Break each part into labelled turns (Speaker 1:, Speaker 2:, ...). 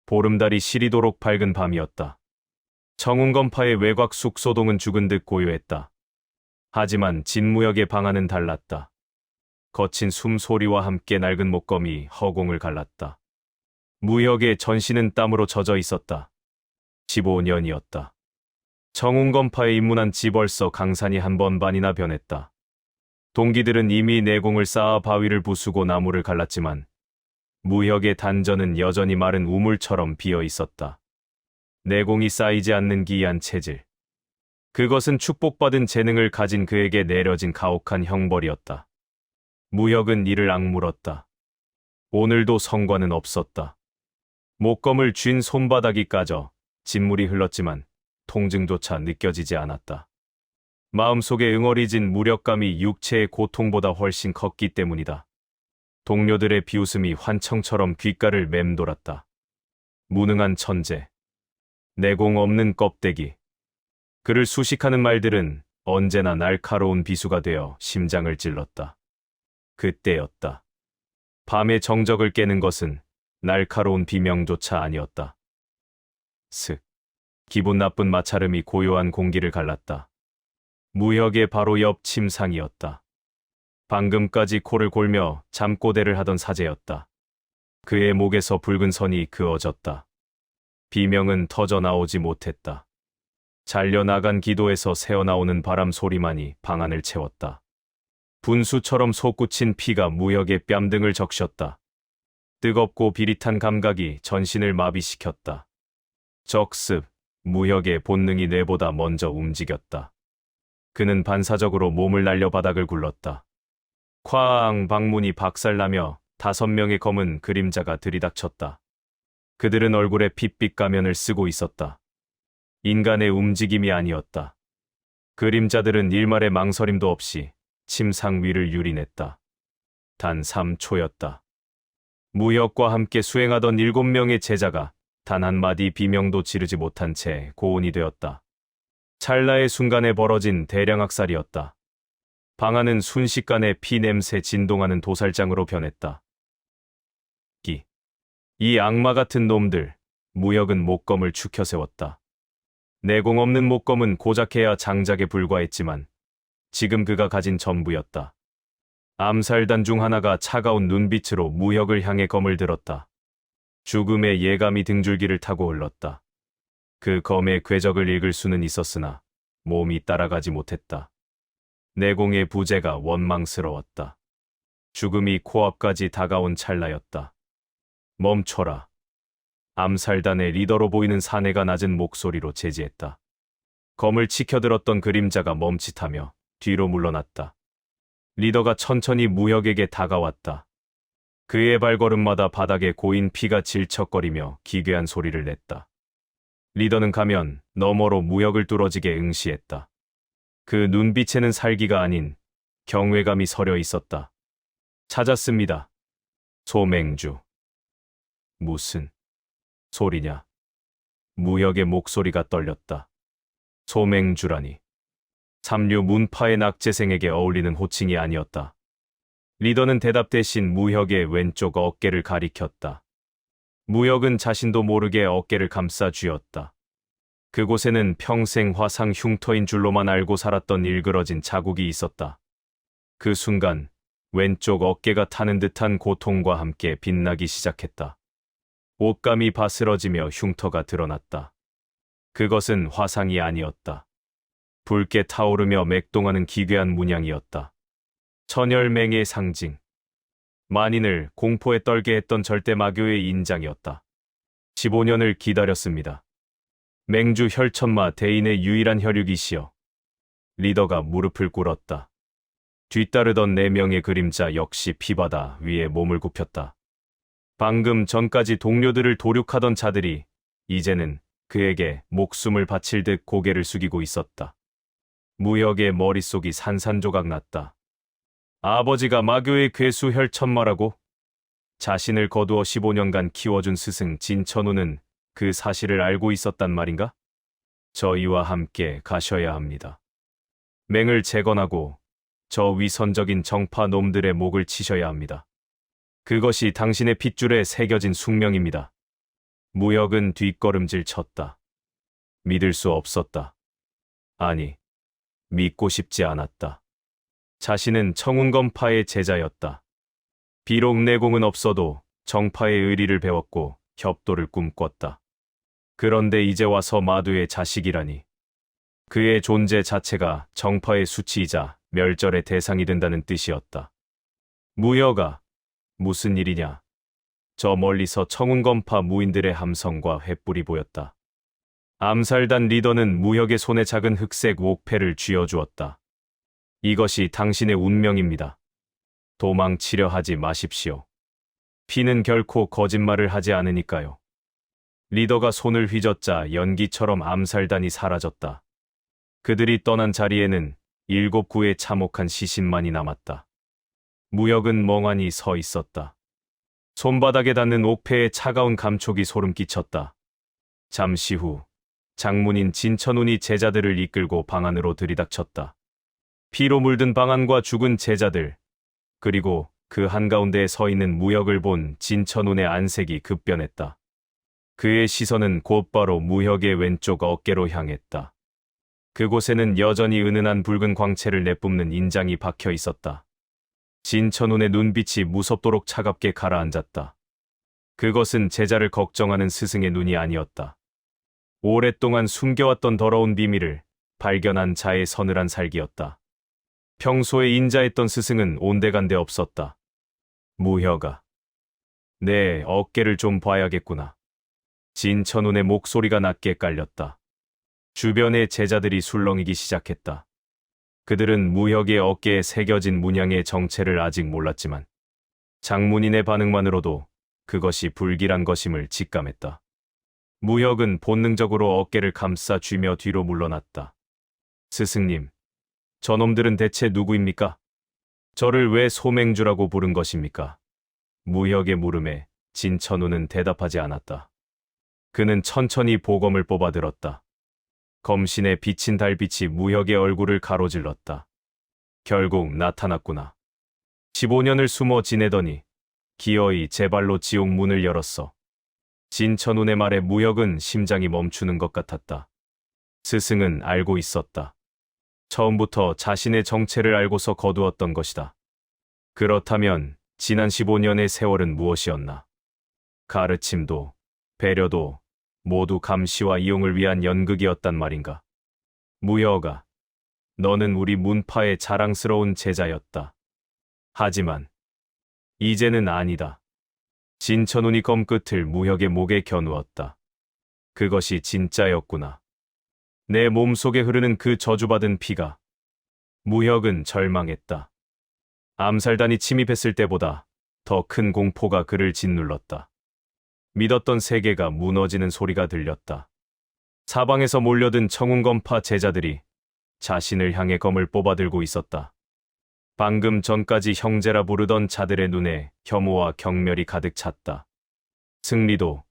Speaker 1: 보름달이 시리도록 밝은 밤이었다. 정운건파의 외곽 숙소동은 죽은 듯 고요했다. 하지만 진무역의 방안은 달랐다. 거친 숨소리와 함께 낡은 목검이 허공을 갈랐다. 무역의 전신은 땀으로 젖어 있었다. 15년이었다. 정운건파에 입문한 지 벌써 강산이 한 번 반이나 변했다. 동기들은 이미 내공을 쌓아 바위를 부수고 나무를 갈랐지만 무역의 단전은 여전히 마른 우물처럼 비어 있었다. 내공이 쌓이지 않는 기이한 체질. 그것은 축복받은 재능을 가진 그에게 내려진 가혹한 형벌이었다. 무역은 이를 악물었다. 오늘도 성과는 없었다. 목검을 쥔 손바닥이 까져 진물이 흘렀지만 통증조차 느껴지지 않았다. 마음속에 응어리진 무력감이 육체의 고통보다 훨씬 컸기 때문이다. 동료들의 비웃음이 환청처럼 귓가를 맴돌았다. 무능한 천재. 내공 없는 껍데기. 그를 수식하는 말들은 언제나 날카로운 비수가 되어 심장을 찔렀다. 그때였다. 밤의 정적을 깨는 것은 날카로운 비명조차 아니었다. 슥. 기분 나쁜 마찰음이 고요한 공기를 갈랐다. 무역의 바로 옆 침상이었다. 방금까지 코를 골며 잠꼬대를 하던 사제였다. 그의 목에서 붉은 선이 그어졌다. 비명은 터져 나오지 못했다. 잘려나간 기도에서 새어나오는 바람 소리만이 방안을 채웠다. 분수처럼 솟구친 피가 무역의 뺨등을 적셨다. 뜨겁고 비릿한 감각이 전신을 마비시켰다. 적습, 무역의 본능이 뇌보다 먼저 움직였다. 그는 반사적으로 몸을 날려 바닥을 굴렀다. 쾅 방문이 박살나며 5명의 검은 그림자가 들이닥쳤다. 그들은 얼굴에 핏빛 가면을 쓰고 있었다. 인간의 움직임이 아니었다. 그림자들은 일말의 망설임도 없이 침상 위를 유린했다. 단 3초였다. 무역과 함께 수행하던 7명의 제자가 단 한마디 비명도 지르지 못한 채 고온이 되었다. 찰나의 순간에 벌어진 대량 학살이었다. 방안은 순식간에 피 냄새 진동하는 도살장으로 변했다. 이 악마 같은 놈들, 무역은 목검을 축혀 세웠다. 내공 없는 목검은 고작해야 장작에 불과했지만 지금 그가 가진 전부였다. 암살단 중 하나가 차가운 눈빛으로 무역을 향해 검을 들었다. 죽음의 예감이 등줄기를 타고 흘렀다. 그 검의 궤적을 읽을 수는 있었으나 몸이 따라가지 못했다. 내공의 부재가 원망스러웠다. 죽음이 코앞까지 다가온 찰나였다. 멈춰라. 암살단의 리더로 보이는 사내가 낮은 목소리로 제지했다. 검을 치켜들었던 그림자가 멈칫하며 뒤로 물러났다. 리더가 천천히 무역에게 다가왔다. 그의 발걸음마다 바닥에 고인 피가 질척거리며 기괴한 소리를 냈다. 리더는 가면 너머로 무역을 뚫어지게 응시했다. 그 눈빛에는 살기가 아닌 경외감이 서려 있었다. 찾았습니다. 소맹주. 무슨 소리냐? 무역의 목소리가 떨렸다. 소맹주라니. 삼류 문파의 낙제생에게 어울리는 호칭이 아니었다. 리더는 대답 대신 무역의 왼쪽 어깨를 가리켰다. 무역은 자신도 모르게 어깨를 감싸 쥐었다. 그곳에는 평생 화상 흉터인 줄로만 알고 살았던 일그러진 자국이 있었다. 그 순간 왼쪽 어깨가 타는 듯한 고통과 함께 빛나기 시작했다. 옷감이 바스러지며 흉터가 드러났다. 그것은 화상이 아니었다. 붉게 타오르며 맥동하는 기괴한 문양이었다. 천열맹의 상징. 만인을 공포에 떨게 했던 절대 마교의 인장이었다. 15년을 기다렸습니다. 맹주 혈천마 대인의 유일한 혈육이시여. 리더가 무릎을 꿇었다. 뒤따르던 4명의 그림자 역시 피바다 위에 몸을 굽혔다. 방금 전까지 동료들을 도륙하던 자들이 이제는 그에게 목숨을 바칠 듯 고개를 숙이고 있었다. 무역의 머릿속이 산산조각 났다. 아버지가 마교의 괴수 혈천마라고? 자신을 거두어 15년간 키워준 스승 진천우는 그 사실을 알고 있었단 말인가? 저희와 함께 가셔야 합니다. 맹을 재건하고 저 위선적인 정파 놈들의 목을 치셔야 합니다. 그것이 당신의 핏줄에 새겨진 숙명입니다. 무역은 뒷걸음질 쳤다. 믿을 수 없었다. 아니, 믿고 싶지 않았다. 자신은 청운검파의 제자였다. 비록 내공은 없어도 정파의 의리를 배웠고 협도를 꿈꿨다. 그런데 이제 와서 마두의 자식이라니. 그의 존재 자체가 정파의 수치이자 멸절의 대상이 된다는 뜻이었다. 무여가, 무슨 일이냐? 저 멀리서 청운검파 무인들의 함성과 횃불이 보였다. 암살단 리더는 무역의 손에 작은 흑색 옥패를 쥐어주었다. 이것이 당신의 운명입니다. 도망치려 하지 마십시오. 피는 결코 거짓말을 하지 않으니까요. 리더가 손을 휘젓자 연기처럼 암살단이 사라졌다. 그들이 떠난 자리에는 7구의 참혹한 시신만이 남았다. 무역은 멍하니 서 있었다. 손바닥에 닿는 옥패의 차가운 감촉이 소름 끼쳤다. 잠시 후 장문인 진천운이 제자들을 이끌고 방 안으로 들이닥쳤다. 피로 물든 방 안과 죽은 제자들, 그리고 그 한가운데에 서 있는 무역을 본 진천운의 안색이 급변했다. 그의 시선은 곧바로 무역의 왼쪽 어깨로 향했다. 그곳에는 여전히 은은한 붉은 광채를 내뿜는 인장이 박혀 있었다. 진천운의 눈빛이 무섭도록 차갑게 가라앉았다. 그것은 제자를 걱정하는 스승의 눈이 아니었다. 오랫동안 숨겨왔던 더러운 비밀을 발견한 자의 서늘한 살기였다. 평소에 인자했던 스승은 온데간데 없었다. 무혀가, 내 어깨를 좀 봐야겠구나. 진천운의 목소리가 낮게 깔렸다. 주변의 제자들이 술렁이기 시작했다. 그들은 무혁의 어깨에 새겨진 문양의 정체를 아직 몰랐지만 장문인의 반응만으로도 그것이 불길한 것임을 직감했다. 무혁은 본능적으로 어깨를 감싸 쥐며 뒤로 물러났다. 스승님, 저놈들은 대체 누구입니까? 저를 왜 소맹주라고 부른 것입니까? 무혁의 물음에 진천우는 대답하지 않았다. 그는 천천히 보검을 뽑아들었다. 검신에 비친 달빛이 무혁의 얼굴을 가로질렀다. 결국 나타났구나. 15년을 숨어 지내더니 기어이 제 발로 지옥 문을 열었어. 진천운의 말에 무혁은 심장이 멈추는 것 같았다. 스승은 알고 있었다. 처음부터 자신의 정체를 알고서 거두었던 것이다. 그렇다면 지난 15년의 세월은 무엇이었나? 가르침도, 배려도 모두 감시와 이용을 위한 연극이었단 말인가? 무여가, 너는 우리 문파의 자랑스러운 제자였다. 하지만 이제는 아니다. 진천운이 검끝을 무혁의 목에 겨누었다. 그것이 진짜였구나. 내 몸속에 흐르는 그 저주받은 피가. 무혁은 절망했다. 암살단이 침입했을 때보다 더 큰 공포가 그를 짓눌렀다. 믿었던 세계가 무너지는 소리가 들렸다. 사방에서 몰려든 청운검파 제자들이 자신을 향해 검을 뽑아들고 있었다. 방금 전까지 형제라 부르던 자들의 눈에 혐오와 경멸이 가득 찼다. 승리도,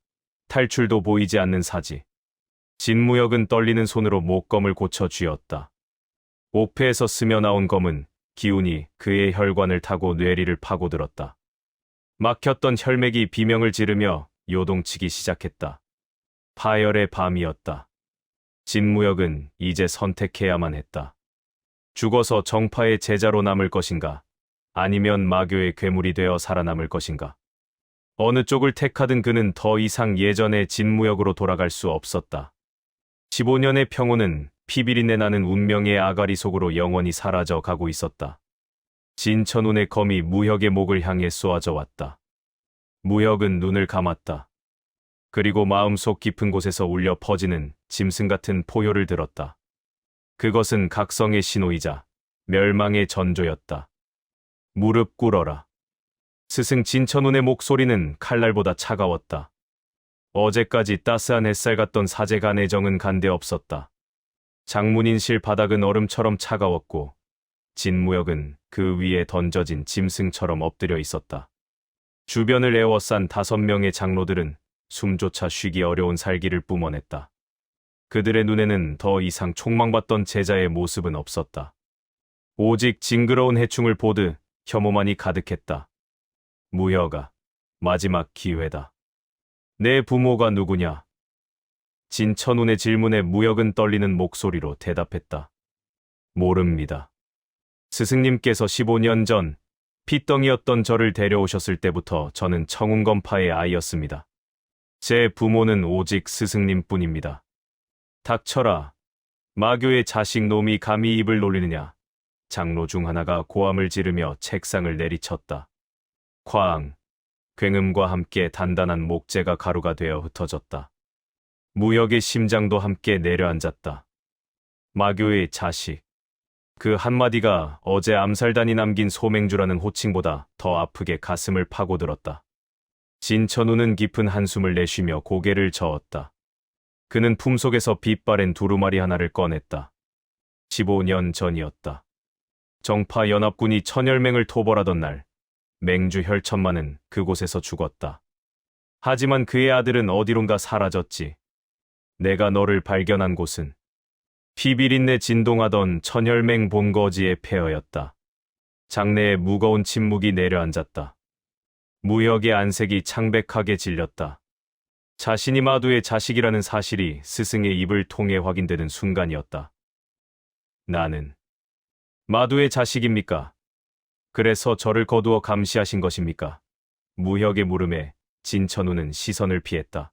Speaker 1: 탈출도 보이지 않는 사지. 진무역은 떨리는 손으로 목검을 고쳐 쥐었다. 옥패에서 스며 나온 검은 기운이 그의 혈관을 타고 뇌리를 파고들었다. 막혔던 혈맥이 비명을 지르며 요동치기 시작했다. 파열의 밤이었다. 진무역은 이제 선택해야만 했다. 죽어서 정파의 제자로 남을 것인가? 아니면 마교의 괴물이 되어 살아남을 것인가? 어느 쪽을 택하든 그는 더 이상 예전의 진무역으로 돌아갈 수 없었다. 15년의 평온은 피비린내 나는 운명의 아가리 속으로 영원히 사라져 가고 있었다. 진천운의 검이 무혁의 목을 향해 쏘아져 왔다. 무혁은 눈을 감았다. 그리고 마음속 깊은 곳에서 울려 퍼지는 짐승 같은 포효를 들었다. 그것은 각성의 신호이자 멸망의 전조였다. 무릎 꿇어라. 스승 진천운의 목소리는 칼날보다 차가웠다. 어제까지 따스한 햇살 같던 사제간의 정은 간데 없었다. 장문인실 바닥은 얼음처럼 차가웠고 진무역은 그 위에 던져진 짐승처럼 엎드려 있었다. 주변을 에워싼 5명의 장로들은 숨조차 쉬기 어려운 살기를 뿜어냈다. 그들의 눈에는 더 이상 촉망받던 제자의 모습은 없었다. 오직 징그러운 해충을 보듯 혐오만이 가득했다. 무여가, 마지막 기회다. 내 부모가 누구냐? 진천운의 질문에 무역은 떨리는 목소리로 대답했다. 모릅니다. 스승님께서 15년 전 핏덩이였던 저를 데려오셨을 때부터 저는 청운검파의 아이였습니다. 제 부모는 오직 스승님뿐입니다. 닥쳐라. 마교의 자식 놈이 감히 입을 놀리느냐. 장로 중 하나가 고함을 지르며 책상을 내리쳤다. 쾅. 굉음과 함께 단단한 목재가 가루가 되어 흩어졌다. 무역의 심장도 함께 내려앉았다. 마교의 자식. 그 한마디가 어제 암살단이 남긴 소맹주라는 호칭보다 더 아프게 가슴을 파고들었다. 진천우는 깊은 한숨을 내쉬며 고개를 저었다. 그는 품속에서 빛바랜 두루마리 하나를 꺼냈다. 15년 전이었다. 정파 연합군이 천열맹을 토벌하던 날, 맹주 혈천만은 그곳에서 죽었다. 하지만 그의 아들은 어디론가 사라졌지. 내가 너를 발견한 곳은 피비린내 진동하던 천혈맹 본거지의 폐허였다. 장내에 무거운 침묵이 내려앉았다. 무역의 안색이 창백하게 질렸다. 자신이 마두의 자식이라는 사실이 스승의 입을 통해 확인되는 순간이었다. 나는 마두의 자식입니까? 그래서 저를 거두어 감시하신 것입니까? 무역의 물음에 진천우는 시선을 피했다.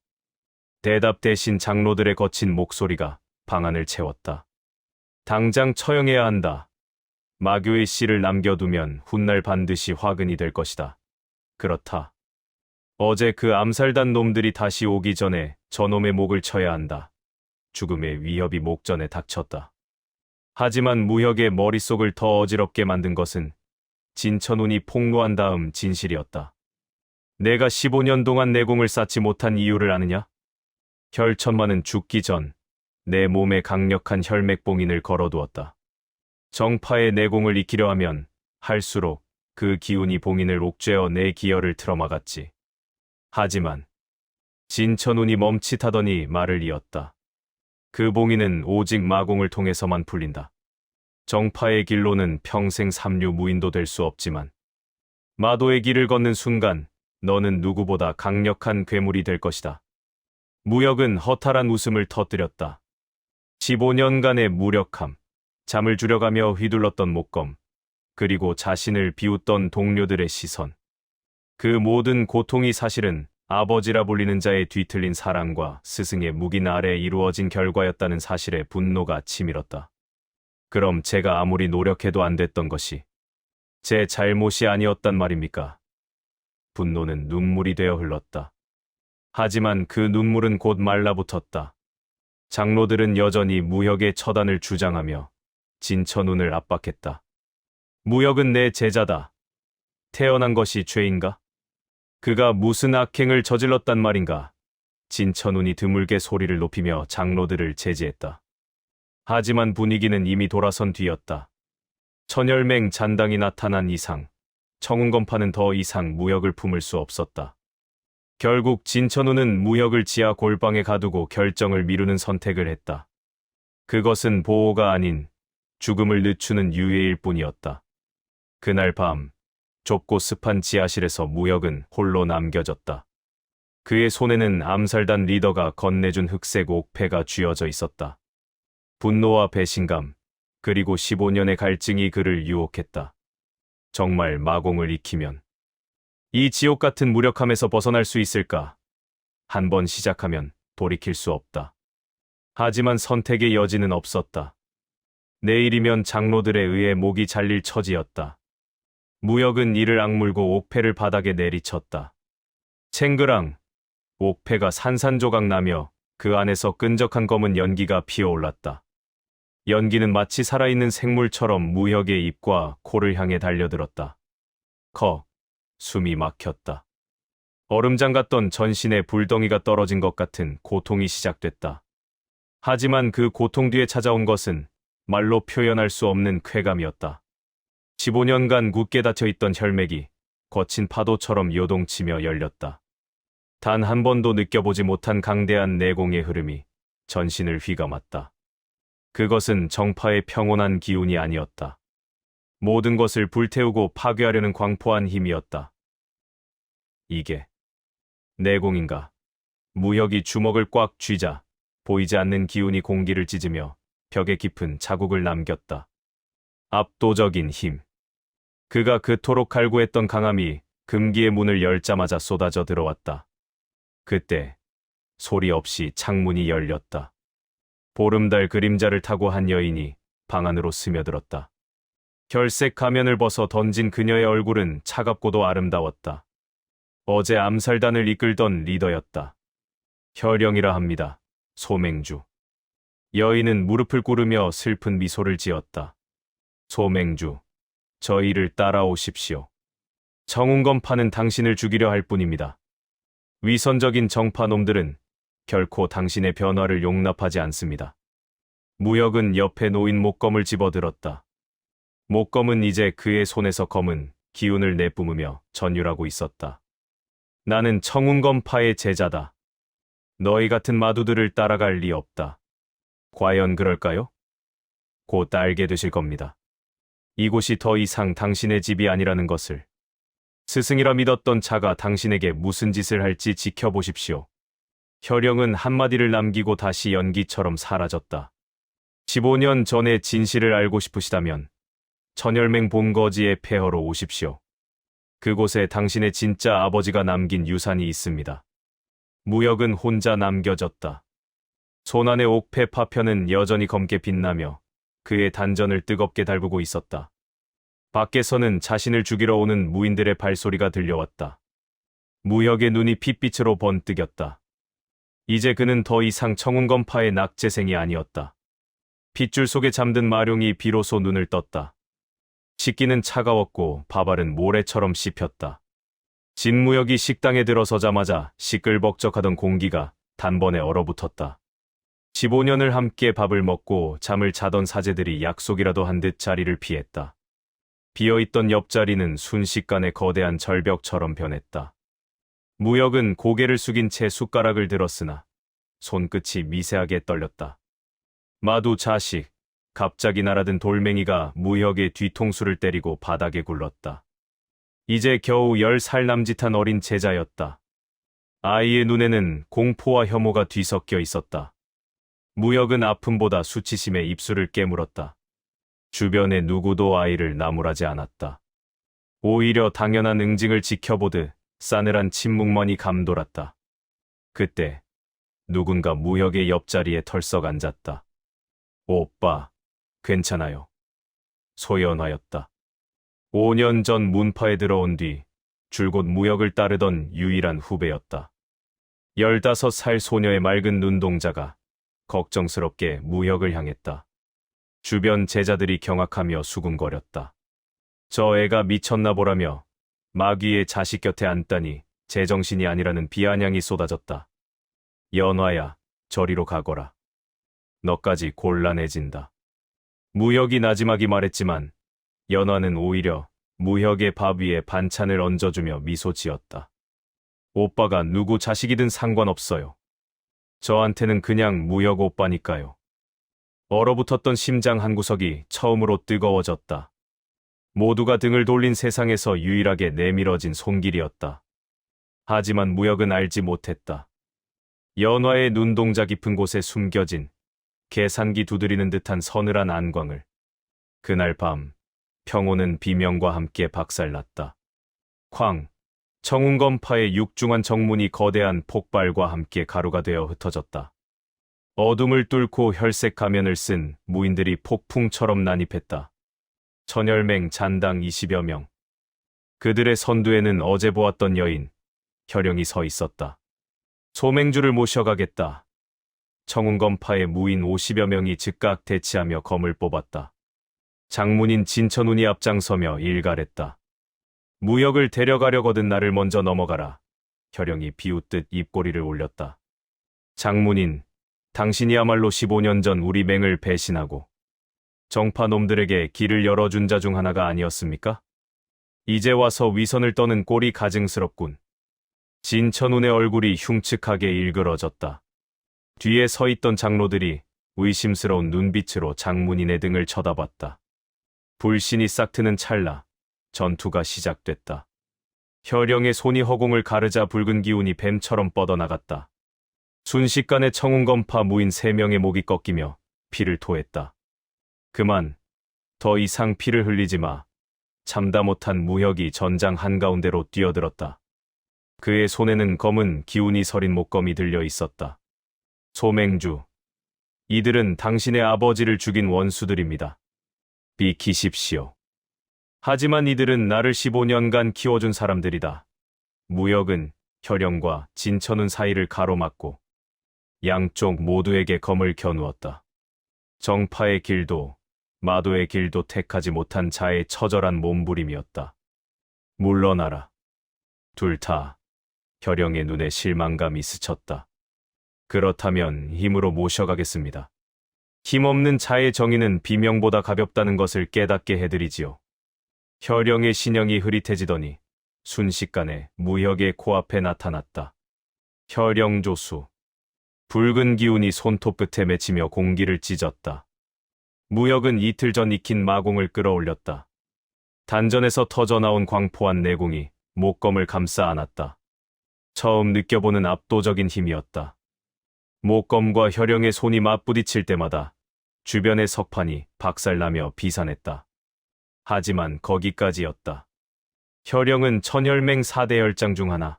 Speaker 1: 대답 대신 장로들의 거친 목소리가 방안을 채웠다. 당장 처형해야 한다. 마교의 씨를 남겨두면 훗날 반드시 화근이 될 것이다. 그렇다. 어제 그 암살단 놈들이 다시 오기 전에 저놈의 목을 쳐야 한다. 죽음의 위협이 목전에 닥쳤다. 하지만 무역의 머릿속을 더 어지럽게 만든 것은 진천운이 폭로한 다음 진실이었다. 내가 15년 동안 내공을 쌓지 못한 이유를 아느냐? 혈천만은 죽기 전 내 몸에 강력한 혈맥봉인을 걸어두었다. 정파의 내공을 익히려 하면 할수록 그 기운이 봉인을 옥죄어 내 기혈을 틀어막았지. 하지만 진천운이 멈칫하더니 말을 이었다. 그 봉인은 오직 마공을 통해서만 풀린다. 정파의 길로는 평생 삼류 무인도 될 수 없지만 마도의 길을 걷는 순간 너는 누구보다 강력한 괴물이 될 것이다. 무역은 허탈한 웃음을 터뜨렸다. 15년간의 무력함, 잠을 줄여가며 휘둘렀던 목검, 그리고 자신을 비웃던 동료들의 시선. 그 모든 고통이 사실은 아버지라 불리는 자의 뒤틀린 사랑과 스승의 묵인 아래 이루어진 결과였다는 사실에 분노가 치밀었다. 그럼 제가 아무리 노력해도 안 됐던 것이 제 잘못이 아니었단 말입니까? 분노는 눈물이 되어 흘렀다. 하지만 그 눈물은 곧 말라붙었다. 장로들은 여전히 무역의 처단을 주장하며 진천운을 압박했다. 무역은 내 제자다. 태어난 것이 죄인가? 그가 무슨 악행을 저질렀단 말인가? 진천운이 드물게 소리를 높이며 장로들을 제지했다. 하지만 분위기는 이미 돌아선 뒤였다. 천열맹 잔당이 나타난 이상, 청운검파는 더 이상 무역을 품을 수 없었다. 결국 진천우는 무역을 지하 골방에 가두고 결정을 미루는 선택을 했다. 그것은 보호가 아닌 죽음을 늦추는 유예일 뿐이었다. 그날 밤, 좁고 습한 지하실에서 무역은 홀로 남겨졌다. 그의 손에는 암살단 리더가 건네준 흑색 옥패가 쥐어져 있었다. 분노와 배신감, 그리고 15년의 갈증이 그를 유혹했다. 정말 마공을 익히면 이 지옥 같은 무력함에서 벗어날 수 있을까? 한 번 시작하면 돌이킬 수 없다. 하지만 선택의 여지는 없었다. 내일이면 장로들에 의해 목이 잘릴 처지였다. 무역은 이를 악물고 옥패를 바닥에 내리쳤다. 챙그랑! 옥패가 산산조각 나며 그 안에서 끈적한 검은 연기가 피어올랐다. 연기는 마치 살아있는 생물처럼 무역의 입과 코를 향해 달려들었다. 숨이 막혔다. 얼음장 같던 전신에 불덩이가 떨어진 것 같은 고통이 시작됐다. 하지만 그 고통 뒤에 찾아온 것은 말로 표현할 수 없는 쾌감이었다. 15년간 굳게 닫혀있던 혈맥이 거친 파도처럼 요동치며 열렸다. 단 한 번도 느껴보지 못한 강대한 내공의 흐름이 전신을 휘감았다. 그것은 정파의 평온한 기운이 아니었다. 모든 것을 불태우고 파괴하려는 광포한 힘이었다. 이게 내공인가? 무혁이 주먹을 꽉 쥐자 보이지 않는 기운이 공기를 찢으며 벽에 깊은 자국을 남겼다. 압도적인 힘. 그가 그토록 갈구했던 강함이 금기의 문을 열자마자 쏟아져 들어왔다. 그때 소리 없이 창문이 열렸다. 보름달 그림자를 타고 한 여인이 방 안으로 스며들었다. 결색 가면을 벗어 던진 그녀의 얼굴은 차갑고도 아름다웠다. 어제 암살단을 이끌던 리더였다. 혈영이라 합니다. 소맹주. 여인은 무릎을 꿇으며 슬픈 미소를 지었다. 소맹주, 저희를 따라오십시오. 정운검파는 당신을 죽이려 할 뿐입니다. 위선적인 정파놈들은 결코 당신의 변화를 용납하지 않습니다. 무혁은 옆에 놓인 목검을 집어들었다. 목검은 이제 그의 손에서 검은 기운을 내뿜으며 전율하고 있었다. 나는 청운검파의 제자다. 너희 같은 마두들을 따라갈 리 없다. 과연 그럴까요? 곧 알게 되실 겁니다. 이곳이 더 이상 당신의 집이 아니라는 것을. 스승이라 믿었던 자가 당신에게 무슨 짓을 할지 지켜보십시오. 혈영은 한마디를 남기고 다시 연기처럼 사라졌다. 15년 전의 진실을 알고 싶으시다면 천열맹 본거지의 폐허로 오십시오. 그곳에 당신의 진짜 아버지가 남긴 유산이 있습니다. 무혁은 혼자 남겨졌다. 손안의 옥패 파편은 여전히 검게 빛나며 그의 단전을 뜨겁게 달구고 있었다. 밖에서는 자신을 죽이러 오는 무인들의 발소리가 들려왔다. 무혁의 눈이 핏빛으로 번뜩였다. 이제 그는 더 이상 청운검파의 낙제생이 아니었다. 핏줄 속에 잠든 마룡이 비로소 눈을 떴다. 식기는 차가웠고 밥알은 모래처럼 씹혔다. 진무혁이 식당에 들어서자마자 시끌벅적하던 공기가 단번에 얼어붙었다. 15년을 함께 밥을 먹고 잠을 자던 사제들이 약속이라도 한 듯 자리를 피했다. 비어있던 옆자리는 순식간에 거대한 절벽처럼 변했다. 무혁은 고개를 숙인 채 숟가락을 들었으나 손끝이 미세하게 떨렸다. 마두 자식, 갑자기 날아든 돌멩이가 무혁의 뒤통수를 때리고 바닥에 굴렀다. 이제 겨우 10살 남짓한 어린 제자였다. 아이의 눈에는 공포와 혐오가 뒤섞여 있었다. 무혁은 아픔보다 수치심에 입술을 깨물었다. 주변의 누구도 아이를 나무라지 않았다. 오히려 당연한 응징을 지켜보듯 싸늘한 침묵만이 감돌았다. 그때 누군가 무혁의 옆자리에 털썩 앉았다. 오빠, 괜찮아요. 소연화였다. 5년 전 문파에 들어온 뒤 줄곧 무혁을 따르던 유일한 후배였다. 15살 소녀의 맑은 눈동자가 걱정스럽게 무혁을 향했다. 주변 제자들이 경악하며 수군거렸다. 저 애가 미쳤나 보라며 마귀의 자식 곁에 앉다니 제정신이 아니라는 비아냥이 쏟아졌다. 연화야, 저리로 가거라. 너까지 곤란해진다. 무혁이 나지막이 말했지만 연화는 오히려 무혁의 밥 위에 반찬을 얹어주며 미소 지었다. 오빠가 누구 자식이든 상관없어요. 저한테는 그냥 무혁 오빠니까요. 얼어붙었던 심장 한 구석이 처음으로 뜨거워졌다. 모두가 등을 돌린 세상에서 유일하게 내밀어진 손길이었다. 하지만 무혁은 알지 못했다. 연화의 눈동자 깊은 곳에 숨겨진 계산기 두드리는 듯한 서늘한 안광을. 그날 밤 평온은 비명과 함께 박살났다. 쾅! 청운검파의 육중한 정문이 거대한 폭발과 함께 가루가 되어 흩어졌다. 어둠을 뚫고 혈색 가면을 쓴 무인들이 폭풍처럼 난입했다. 천열맹 잔당 20여 명. 그들의 선두에는 어제 보았던 여인, 혈영이 서 있었다. 소맹주를 모셔가겠다. 청운검파의 무인 50여 명이 즉각 대치하며 검을 뽑았다. 장문인 진천운이 앞장서며 일갈했다. 무혁을 데려가려거든 나를 먼저 넘어가라. 혈영이 비웃듯 입꼬리를 올렸다. 장문인, 당신이야말로 15년 전 우리 맹을 배신하고 정파놈들에게 길을 열어준 자 중 하나가 아니었습니까? 이제 와서 위선을 떠는 꼴이 가증스럽군. 진천운의 얼굴이 흉측하게 일그러졌다. 뒤에 서 있던 장로들이 의심스러운 눈빛으로 장문인의 등을 쳐다봤다. 불신이 싹트는 찰나 전투가 시작됐다. 혈영의 손이 허공을 가르자 붉은 기운이 뱀처럼 뻗어나갔다. 순식간에 청운검파 무인 3명의 목이 꺾이며 피를 토했다. 그만, 더 이상 피를 흘리지 마. 참다 못한 무혁이 전장 한가운데로 뛰어들었다. 그의 손에는 검은 기운이 서린 목검이 들려 있었다. 소맹주, 이들은 당신의 아버지를 죽인 원수들입니다. 비키십시오. 하지만 이들은 나를 15년간 키워준 사람들이다. 무혁은 혈영과 진천운 사이를 가로막고 양쪽 모두에게 검을 겨누었다. 정파의 길도 마도의 길도 택하지 못한 자의 처절한 몸부림이었다. 물러나라. 둘 다 혈영의 눈에 실망감이 스쳤다. 그렇다면 힘으로 모셔가겠습니다. 힘없는 자의 정의는 비명보다 가볍다는 것을 깨닫게 해드리지요. 혈영의 신형이 흐릿해지더니 순식간에 무혁의 코앞에 나타났다. 혈영조수. 붉은 기운이 손톱 끝에 맺히며 공기를 찢었다. 무혁은 이틀 전 익힌 마공을 끌어올렸다. 단전에서 터져나온 광포한 내공이 목검을 감싸 안았다. 처음 느껴보는 압도적인 힘이었다. 목검과 혈영의 손이 맞부딪힐 때마다 주변의 석판이 박살나며 비산했다. 하지만 거기까지였다. 혈영은 천혈맹 4대 혈장 중 하나.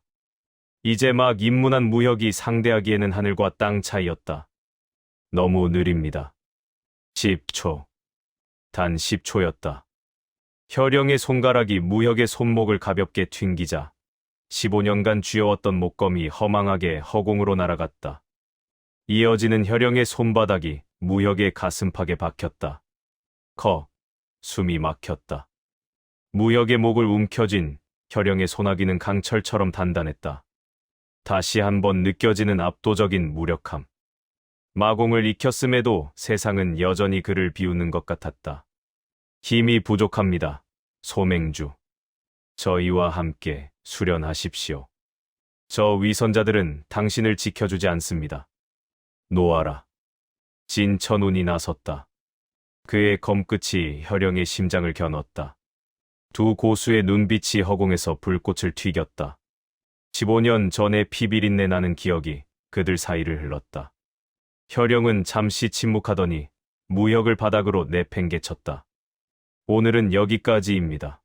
Speaker 1: 이제 막 입문한 무혁이 상대하기에는 하늘과 땅 차이였다. 너무 느립니다. 10초. 단 10초였다. 혈영의 손가락이 무혁의 손목을 가볍게 튕기자 15년간 쥐어왔던 목검이 허망하게 허공으로 날아갔다. 이어지는 혈영의 손바닥이 무혁의 가슴팍에 박혔다. 숨이 막혔다. 무혁의 목을 움켜쥔 혈영의 소나기는 강철처럼 단단했다. 다시 한번 느껴지는 압도적인 무력함. 마공을 익혔음에도 세상은 여전히 그를 비웃는 것 같았다. 힘이 부족합니다. 소맹주. 저희와 함께 수련하십시오. 저 위선자들은 당신을 지켜주지 않습니다. 놓아라. 진천운이 나섰다. 그의 검끝이 혈영의 심장을 겨눴다. 두 고수의 눈빛이 허공에서 불꽃을 튀겼다. 15년 전의 피비린내 나는 기억이 그들 사이를 흘렀다. 혈영은 잠시 침묵하더니 무혁을 바닥으로 내팽개쳤다. 오늘은 여기까지입니다.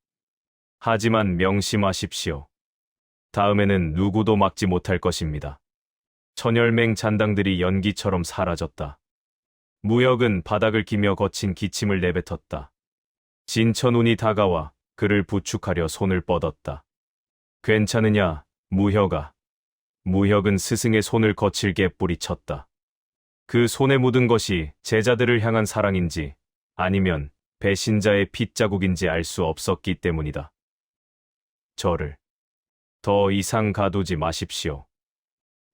Speaker 1: 하지만 명심하십시오. 다음에는 누구도 막지 못할 것입니다. 천혈맹 잔당들이 연기처럼 사라졌다. 무혁은 바닥을 기며 거친 기침을 내뱉었다. 진천운이 다가와 그를 부축하려 손을 뻗었다. 괜찮으냐, 무혁아. 무혁은 스승의 손을 거칠게 뿌리쳤다. 그 손에 묻은 것이 제자들을 향한 사랑인지 아니면 배신자의 핏자국인지 알 수 없었기 때문이다. 저를 더 이상 가두지 마십시오.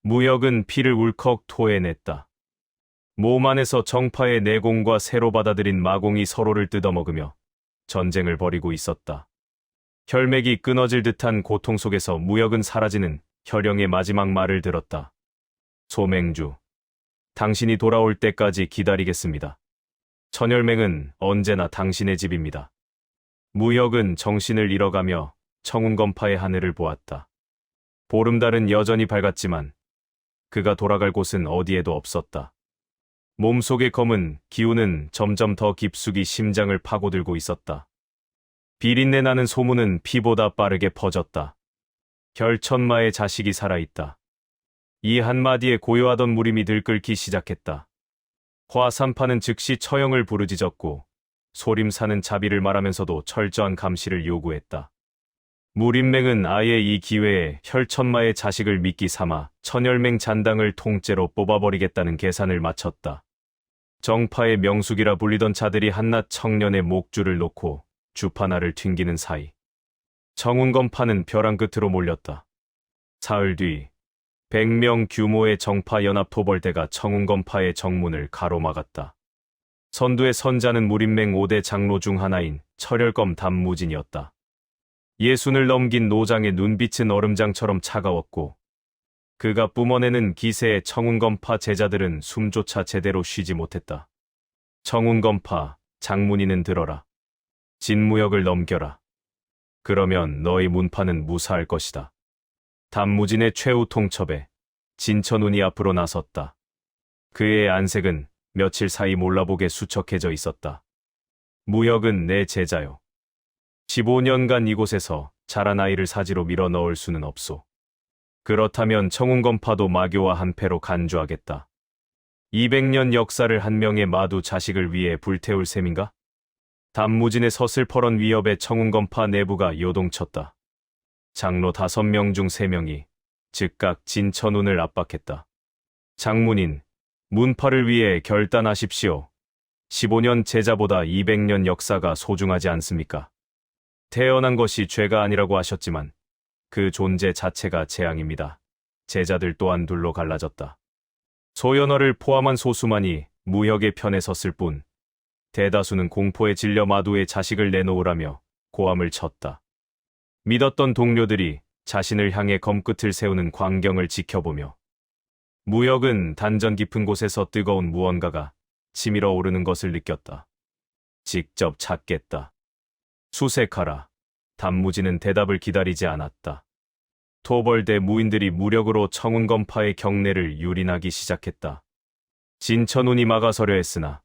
Speaker 1: 무혁은 피를 울컥 토해냈다. 몸 안에서 정파의 내공과 새로 받아들인 마공이 서로를 뜯어먹으며 전쟁을 벌이고 있었다. 혈맥이 끊어질 듯한 고통 속에서 무혁은 사라지는 혈영의 마지막 말을 들었다. 소맹주, 당신이 돌아올 때까지 기다리겠습니다. 천혈맹은 언제나 당신의 집입니다. 무혁은 정신을 잃어가며 청운검파의 하늘을 보았다. 보름달은 여전히 밝았지만 그가 돌아갈 곳은 어디에도 없었다. 몸속의 검은 기운은 점점 더 깊숙이 심장을 파고들고 있었다. 비린내 나는 소문은 피보다 빠르게 퍼졌다. 결천마의 자식이 살아있다. 이 한마디에 고요하던 무림이 들끓기 시작했다. 화산파는 즉시 처형을 부르짖었고 소림사는 자비를 말하면서도 철저한 감시를 요구했다. 무림맹은 아예 이 기회에 혈천마의 자식을 미끼 삼아 천혈맹 잔당을 통째로 뽑아버리겠다는 계산을 마쳤다. 정파의 명숙이라 불리던 자들이 한낱 청년의 목줄을 놓고 주파나를 튕기는 사이 청운검파는 벼랑 끝으로 몰렸다. 사흘 뒤 100명 규모의 정파 연합 토벌대가 청운검파의 정문을 가로막았다. 선두의 선자는 무림맹 5대 장로 중 하나인 철혈검 담무진이었다. 60을 넘긴 노장의 눈빛은 얼음장처럼 차가웠고 그가 뿜어내는 기세에 청운검파 제자들은 숨조차 제대로 쉬지 못했다. 청운검파, 장문이는 들어라. 진무역을 넘겨라. 그러면 너희 문파는 무사할 것이다. 담무진의 최후 통첩에 진천운이 앞으로 나섰다. 그의 안색은 며칠 사이 몰라보게 수척해져 있었다. 무역은 내 제자요. 15년간 이곳에서 자란 아이를 사지로 밀어 넣을 수는 없소. 그렇다면 청운검파도 마교와 한패로 간주하겠다. 200년 역사를 한 명의 마두 자식을 위해 불태울 셈인가? 단무진의 서슬퍼런 위협에 청운검파 내부가 요동쳤다. 장로 5명 중 3명이 즉각 진천운을 압박했다. 장문인, 문파를 위해 결단하십시오. 15년 제자보다 200년 역사가 소중하지 않습니까? 태어난 것이 죄가 아니라고 하셨지만 그 존재 자체가 재앙입니다. 제자들 또한 둘로 갈라졌다. 소연어를 포함한 소수만이 무역의 편에 섰을 뿐 대다수는 공포에 질려 마두의 자식을 내놓으라며 고함을 쳤다. 믿었던 동료들이 자신을 향해 검끝을 세우는 광경을 지켜보며 무역은 단전 깊은 곳에서 뜨거운 무언가가 치밀어 오르는 것을 느꼈다. 직접 찾겠다. 수색하라. 단무지는 대답을 기다리지 않았다. 토벌대 무인들이 무력으로 청운검파의 경내를 유린하기 시작했다. 진천운이 막아서려 했으나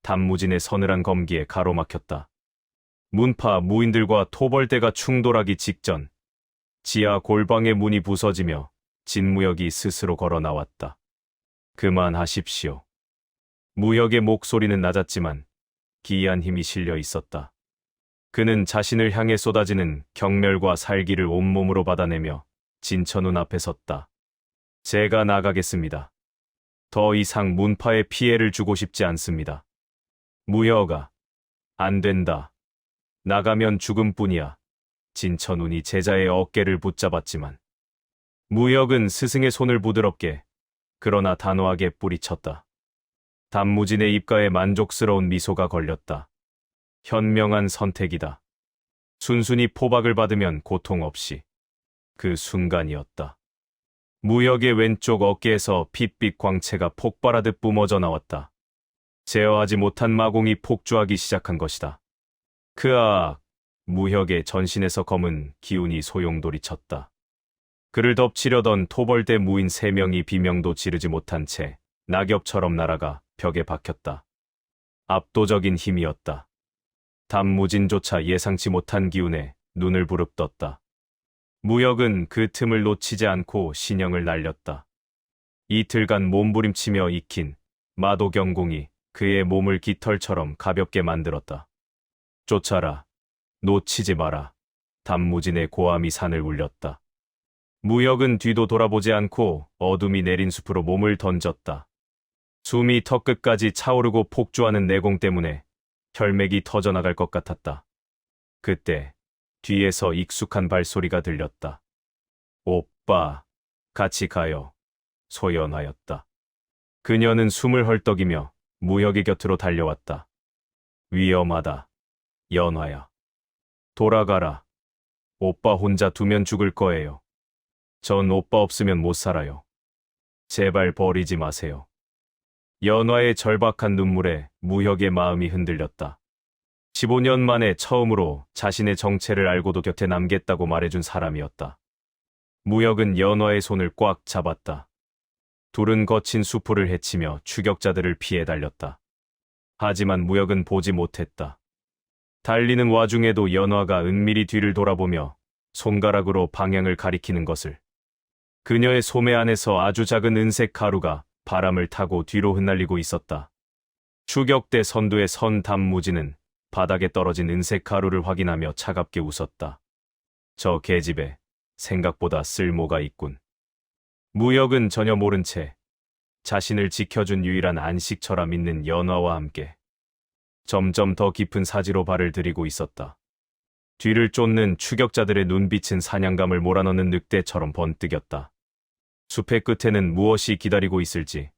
Speaker 1: 단무진의 서늘한 검기에 가로막혔다. 문파 무인들과 토벌대가 충돌하기 직전 지하 골방의 문이 부서지며 진무역이 스스로 걸어 나왔다. 그만하십시오. 무역의 목소리는 낮았지만 기이한 힘이 실려 있었다. 그는 자신을 향해 쏟아지는 경멸과 살기를 온몸으로 받아내며 진천운 앞에 섰다. 제가 나가겠습니다. 더 이상 문파에 피해를 주고 싶지 않습니다. 무역아, 안 된다. 나가면 죽음뿐이야. 진천운이 제자의 어깨를 붙잡았지만 무역은 스승의 손을 부드럽게 그러나 단호하게 뿌리쳤다. 단무진의 입가에 만족스러운 미소가 걸렸다. 현명한 선택이다. 순순히 포박을 받으면 고통 없이. 그 순간이었다. 무역의 왼쪽 어깨에서 핏빛 광채가 폭발하듯 뿜어져 나왔다. 제어하지 못한 마공이 폭주하기 시작한 것이다. 크악! 무역의 전신에서 검은 기운이 소용돌이쳤다. 그를 덮치려던 토벌대 무인 3명이 비명도 지르지 못한 채 낙엽처럼 날아가 벽에 박혔다. 압도적인 힘이었다. 단무진조차 예상치 못한 기운에 눈을 부릅떴다. 무역은 그 틈을 놓치지 않고 신형을 날렸다. 이틀간 몸부림치며 익힌 마도경공이 그의 몸을 깃털처럼 가볍게 만들었다. 쫓아라. 놓치지 마라. 단무진의 고함이 산을 울렸다. 무역은 뒤도 돌아보지 않고 어둠이 내린 숲으로 몸을 던졌다. 숨이 턱끝까지 차오르고 폭주하는 내공 때문에 혈맥이 터져나갈 것 같았다. 그때 뒤에서 익숙한 발소리가 들렸다. 오빠, 같이 가요. 소연하였다. 그녀는 숨을 헐떡이며 무역의 곁으로 달려왔다. 위험하다. 연화야. 돌아가라. 오빠 혼자 두면 죽을 거예요. 전 오빠 없으면 못 살아요. 제발 버리지 마세요. 연화의 절박한 눈물에 무역의 마음이 흔들렸다. 15년 만에 처음으로 자신의 정체를 알고도 곁에 남겠다고 말해준 사람이었다. 무역은 연화의 손을 꽉 잡았다. 둘은 거친 수포를 헤치며 추격자들을 피해 달렸다. 하지만 무역은 보지 못했다. 달리는 와중에도 연화가 은밀히 뒤를 돌아보며 손가락으로 방향을 가리키는 것을. 그녀의 소매 안에서 아주 작은 은색 가루가 바람을 타고 뒤로 흩날리고 있었다. 추격대 선두의 선 단무지는 바닥에 떨어진 은색 가루를 확인하며 차갑게 웃었다. 저 계집애, 생각보다 쓸모가 있군. 무역은 전혀 모른 채 자신을 지켜준 유일한 안식처라 믿는 연화와 함께 점점 더 깊은 사지로 발을 들이고 있었다. 뒤를 쫓는 추격자들의 눈빛은 사냥감을 몰아넣는 늑대처럼 번뜩였다. 숲의 끝에는 무엇이 기다리고 있을지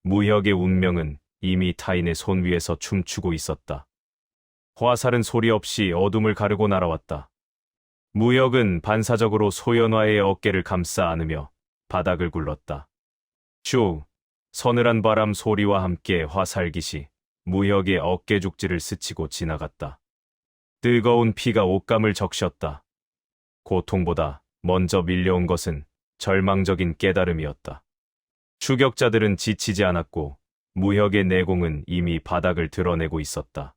Speaker 1: 무역의 운명은 이미 타인의 손 위에서 춤추고 있었다. 화살은 소리 없이 어둠을 가르고 날아왔다. 무역은 반사적으로 소연화의 어깨를 감싸 안으며 바닥을 굴렀다. 슈! 서늘한 바람 소리와 함께 화살깃이 무역의 어깨 죽지를 스치고 지나갔다. 뜨거운 피가 옷감을 적셨다. 고통보다 먼저 밀려온 것은 절망적인 깨달음이었다. 추격자들은 지치지 않았고 무혁의 내공은 이미 바닥을 드러내고 있었다.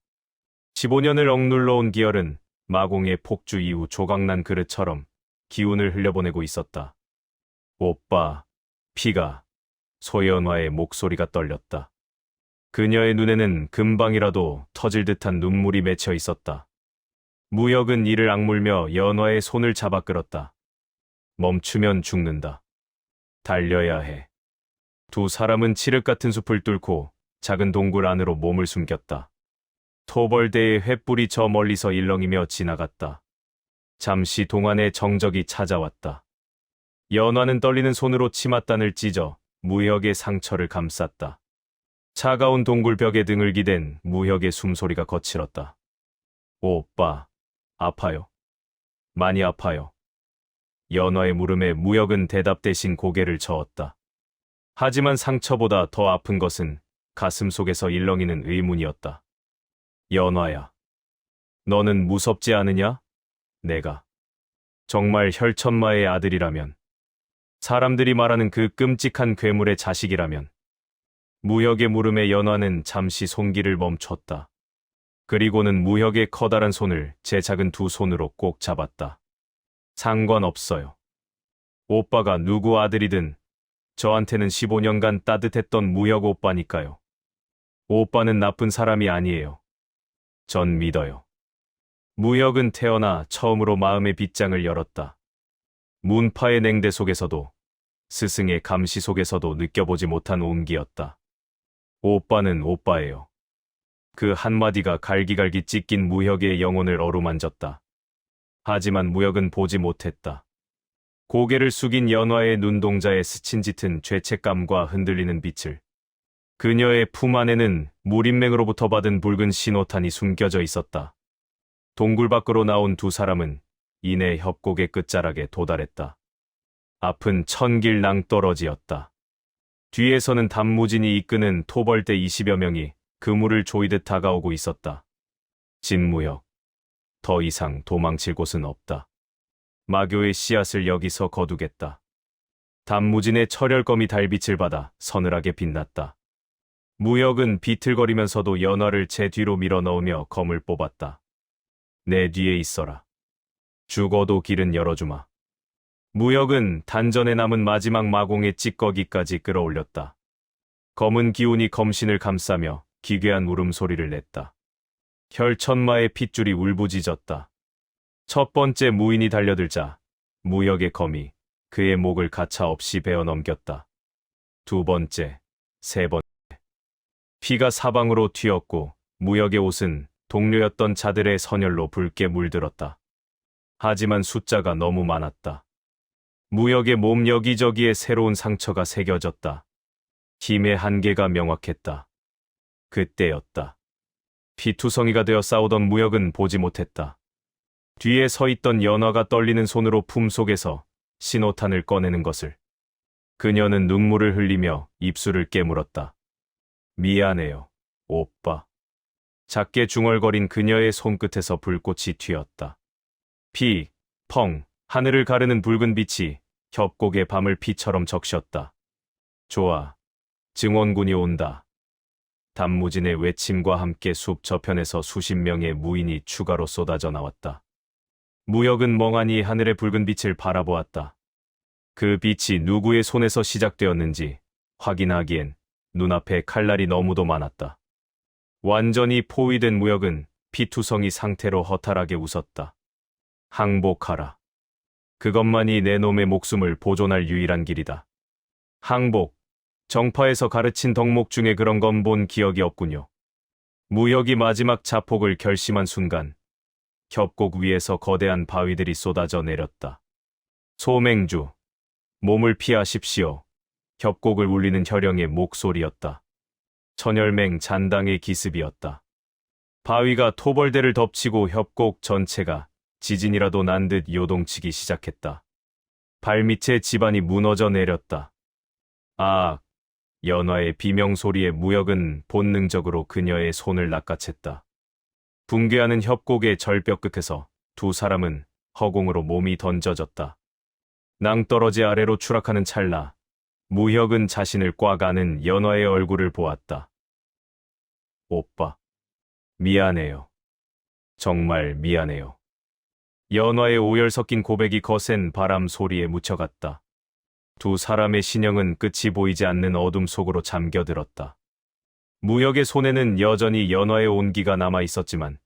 Speaker 1: 15년을 억눌러온 기혈은 마공의 폭주 이후 조각난 그릇처럼 기운을 흘려보내고 있었다. 오빠, 피가. 소연화의 목소리가 떨렸다. 그녀의 눈에는 금방이라도 터질 듯한 눈물이 맺혀 있었다. 무혁은 이를 악물며 연화의 손을 잡아 끌었다. 멈추면 죽는다. 달려야 해. 두 사람은 칠흑 같은 숲을 뚫고 작은 동굴 안으로 몸을 숨겼다. 토벌대의 횃불이 저 멀리서 일렁이며 지나갔다. 잠시 동안의 정적이 찾아왔다. 연화는 떨리는 손으로 치맛단을 찢어 무혁의 상처를 감쌌다. 차가운 동굴벽에 등을 기댄 무혁의 숨소리가 거칠었다. 오빠, 아파요. 많이 아파요. 연화의 물음에 무혁은 대답 대신 고개를 저었다. 하지만 상처보다 더 아픈 것은 가슴 속에서 일렁이는 의문이었다. 연화야, 너는 무섭지 않으냐? 내가 정말 혈천마의 아들이라면, 사람들이 말하는 그 끔찍한 괴물의 자식이라면. 무혁의 물음에 연화는 잠시 손길을 멈췄다. 그리고는 무혁의 커다란 손을 제 작은 두 손으로 꼭 잡았다. 상관없어요. 오빠가 누구 아들이든 저한테는 15년간 따뜻했던 무혁 오빠니까요. 오빠는 나쁜 사람이 아니에요. 전 믿어요. 무혁은 태어나 처음으로 마음의 빗장을 열었다. 문파의 냉대 속에서도 스승의 감시 속에서도 느껴보지 못한 온기였다. 오빠는 오빠예요. 그 한마디가 갈기갈기 찢긴 무혁의 영혼을 어루만졌다. 하지만 무혁은 보지 못했다. 고개를 숙인 연화의 눈동자에 스친 짙은 죄책감과 흔들리는 빛을. 그녀의 품 안에는 물인맹으로부터 받은 붉은 신호탄이 숨겨져 있었다. 동굴 밖으로 나온 두 사람은 이내 협곡의 끝자락에 도달했다. 앞은 천길 낭떠러지였다. 뒤에서는 단무진이 이끄는 토벌대 20여 명이 그물을 조이듯 다가오고 있었다. 진무혁, 더 이상 도망칠 곳은 없다. 마교의 씨앗을 여기서 거두겠다. 단무진의 철혈검이 달빛을 받아 서늘하게 빛났다. 무혁은 비틀거리면서도 연화를 제 뒤로 밀어 넣으며 검을 뽑았다. 내 뒤에 있어라. 죽어도 길은 열어주마. 무혁은 단전에 남은 마지막 마공의 찌꺼기까지 끌어올렸다. 검은 기운이 검신을 감싸며 기괴한 울음소리를 냈다. 혈천마의 핏줄이 울부짖었다. 첫 번째 무인이 달려들자 무혁의 검이 그의 목을 가차없이 베어 넘겼다. 두 번째, 세 번째. 피가 사방으로 튀었고 무혁의 옷은 동료였던 자들의 선혈로 붉게 물들었다. 하지만 숫자가 너무 많았다. 무혁의 몸 여기저기에 새로운 상처가 새겨졌다. 힘의 한계가 명확했다. 그때였다. 피투성이가 되어 싸우던 무혁은 보지 못했다. 뒤에 서 있던 연화가 떨리는 손으로 품속에서 신호탄을 꺼내는 것을. 그녀는 눈물을 흘리며 입술을 깨물었다. 미안해요, 오빠. 작게 중얼거린 그녀의 손끝에서 불꽃이 튀었다. 피, 펑, 하늘을 가르는 붉은 빛이 협곡의 밤을 피처럼 적셨다. 좋아, 증원군이 온다. 단무진의 외침과 함께 숲 저편에서 수십 명의 무인이 추가로 쏟아져 나왔다. 무혁은 멍하니 하늘의 붉은 빛을 바라보았다. 그 빛이 누구의 손에서 시작되었는지 확인하기엔 눈앞에 칼날이 너무도 많았다. 완전히 포위된 무혁은 피투성이 상태로 허탈하게 웃었다. 항복하라. 그것만이 내 놈의 목숨을 보존할 유일한 길이다. 항복. 정파에서 가르친 덕목 중에 그런 건 본 기억이 없군요. 무혁이 마지막 자폭을 결심한 순간 협곡 위에서 거대한 바위들이 쏟아져 내렸다. 소맹주, 몸을 피하십시오. 협곡을 울리는 혈령의 목소리였다. 천혈맹 잔당의 기습이었다. 바위가 토벌대를 덮치고 협곡 전체가 지진이라도 난 듯 요동치기 시작했다. 발밑에 집안이 무너져 내렸다. 아, 연화의 비명소리에 무혁은 본능적으로 그녀의 손을 낚아챘다. 붕괴하는 협곡의 절벽 끝에서 두 사람은 허공으로 몸이 던져졌다. 낭떠러지 아래로 추락하는 찰나 무혁은 자신을 꽉 안은 연화의 얼굴을 보았다. 오빠, 미안해요. 정말 미안해요. 연화의 오열 섞인 고백이 거센 바람 소리에 묻혀갔다. 두 사람의 신형은 끝이 보이지 않는 어둠 속으로 잠겨들었다. 무혁의 손에는 여전히 연화의 온기가 남아 있었지만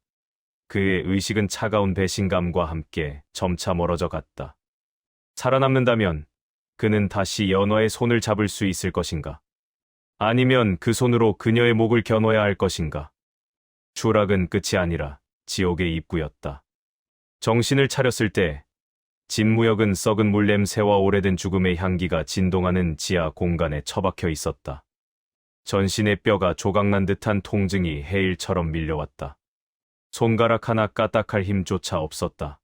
Speaker 1: 그의 의식은 차가운 배신감과 함께 점차 멀어져 갔다. 살아남는다면 그는 다시 연화의 손을 잡을 수 있을 것인가? 아니면 그 손으로 그녀의 목을 겨눠야 할 것인가? 추락은 끝이 아니라 지옥의 입구였다. 정신을 차렸을 때 진무혁은 썩은 물 냄새와 오래된 죽음의 향기가 진동하는 지하 공간에 처박혀 있었다. 전신의 뼈가 조각난 듯한 통증이 해일처럼 밀려왔다. 손가락 하나 까딱할 힘조차 없었다.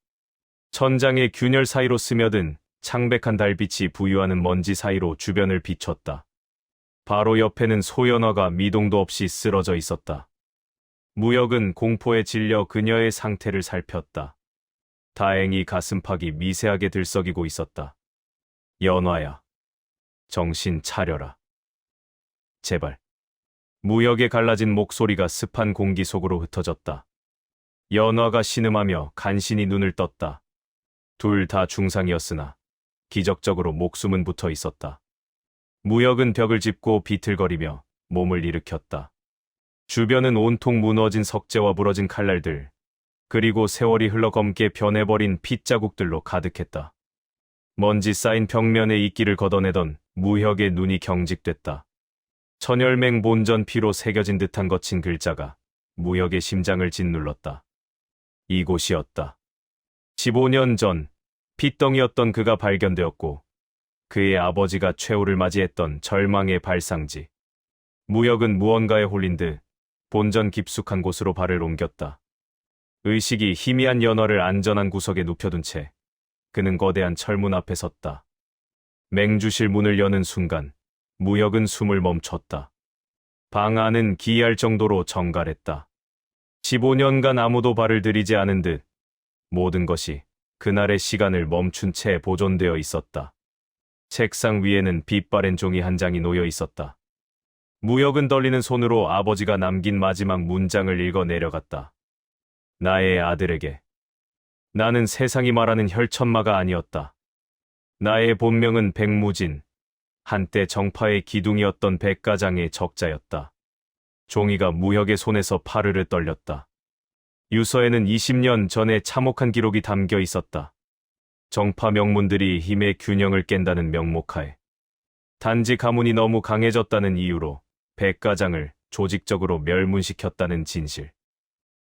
Speaker 1: 천장의 균열 사이로 스며든 창백한 달빛이 부유하는 먼지 사이로 주변을 비췄다. 바로 옆에는 소연화가 미동도 없이 쓰러져 있었다. 무혁은 공포에 질려 그녀의 상태를 살폈다. 다행히 가슴팍이 미세하게 들썩이고 있었다. 연화야, 정신 차려라. 제발. 무혁의 갈라진 목소리가 습한 공기 속으로 흩어졌다. 연화가 신음하며 간신히 눈을 떴다. 둘 다 중상이었으나 기적적으로 목숨은 붙어 있었다. 무혁은 벽을 짚고 비틀거리며 몸을 일으켰다. 주변은 온통 무너진 석재와 부러진 칼날들, 그리고 세월이 흘러 검게 변해버린 핏자국들로 가득했다. 먼지 쌓인 벽면에 이끼를 걷어내던 무혁의 눈이 경직됐다. 천열맹 본전 피로 새겨진 듯한 거친 글자가 무혁의 심장을 짓눌렀다. 이곳이었다. 15년 전 핏덩이였던 그가 발견되었고 그의 아버지가 최후를 맞이했던 절망의 발상지. 무혁은 무언가에 홀린 듯 본전 깊숙한 곳으로 발을 옮겼다. 의식이 희미한 연화를 안전한 구석에 눕혀둔 채 그는 거대한 철문 앞에 섰다. 맹주실 문을 여는 순간 무혁은 숨을 멈췄다. 방 안은 기이할 정도로 정갈했다. 15년간 아무도 발을 들이지 않은 듯 모든 것이 그날의 시간을 멈춘 채 보존되어 있었다. 책상 위에는 빛바랜 종이 한 장이 놓여 있었다. 무혁은 떨리는 손으로 아버지가 남긴 마지막 문장을 읽어 내려갔다. 나의 아들에게. 나는 세상이 말하는 혈천마가 아니었다. 나의 본명은 백무진, 한때 정파의 기둥이었던 백가장의 적자였다. 종이가 무혁의 손에서 파르르 떨렸다. 유서에는 20년 전에 참혹한 기록이 담겨 있었다. 정파 명문들이 힘의 균형을 깬다는 명목하에 단지 가문이 너무 강해졌다는 이유로 백가장을 조직적으로 멸문시켰다는 진실.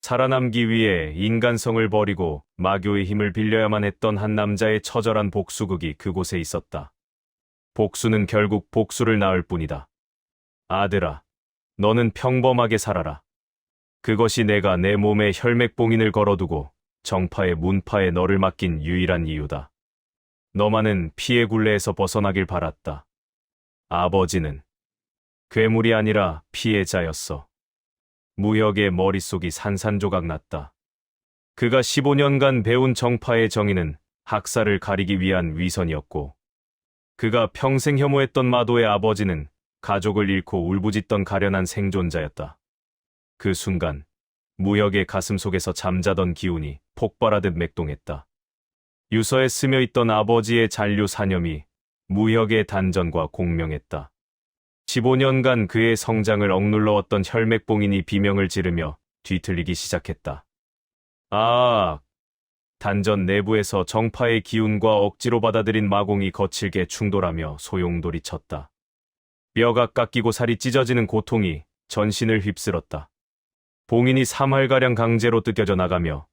Speaker 1: 살아남기 위해 인간성을 버리고 마교의 힘을 빌려야만 했던 한 남자의 처절한 복수극이 그곳에 있었다. 복수는 결국 복수를 낳을 뿐이다. 아들아, 너는 평범하게 살아라. 그것이 내가 내 몸에 혈맥봉인을 걸어두고 정파의 문파에 너를 맡긴 유일한 이유다. 너만은 피의 굴레에서 벗어나길 바랐다. 아버지는 괴물이 아니라 피해자였어. 무혁의 머릿속이 산산조각 났다. 그가 15년간 배운 정파의 정의는 학살을 가리기 위한 위선이었고 그가 평생 혐오했던 마도의 아버지는 가족을 잃고 울부짖던 가련한 생존자였다. 그 순간 무혁의 가슴 속에서 잠자던 기운이 폭발하듯 맥동했다. 유서에 스며있던 아버지의 잔류 사념이 무혁의 단전과 공명했다. 15년간 그의 성장을 억눌러왔던 혈맥봉인이 비명을 지르며 뒤틀리기 시작했다. 아! 단전 내부에서 정파의 기운과 억지로 받아들인 마공이 거칠게 충돌하며 소용돌이쳤다. 뼈가 깎이고 살이 찢어지는 고통이 전신을 휩쓸었다. 봉인이 3할가량 강제로 뜯겨져 나가며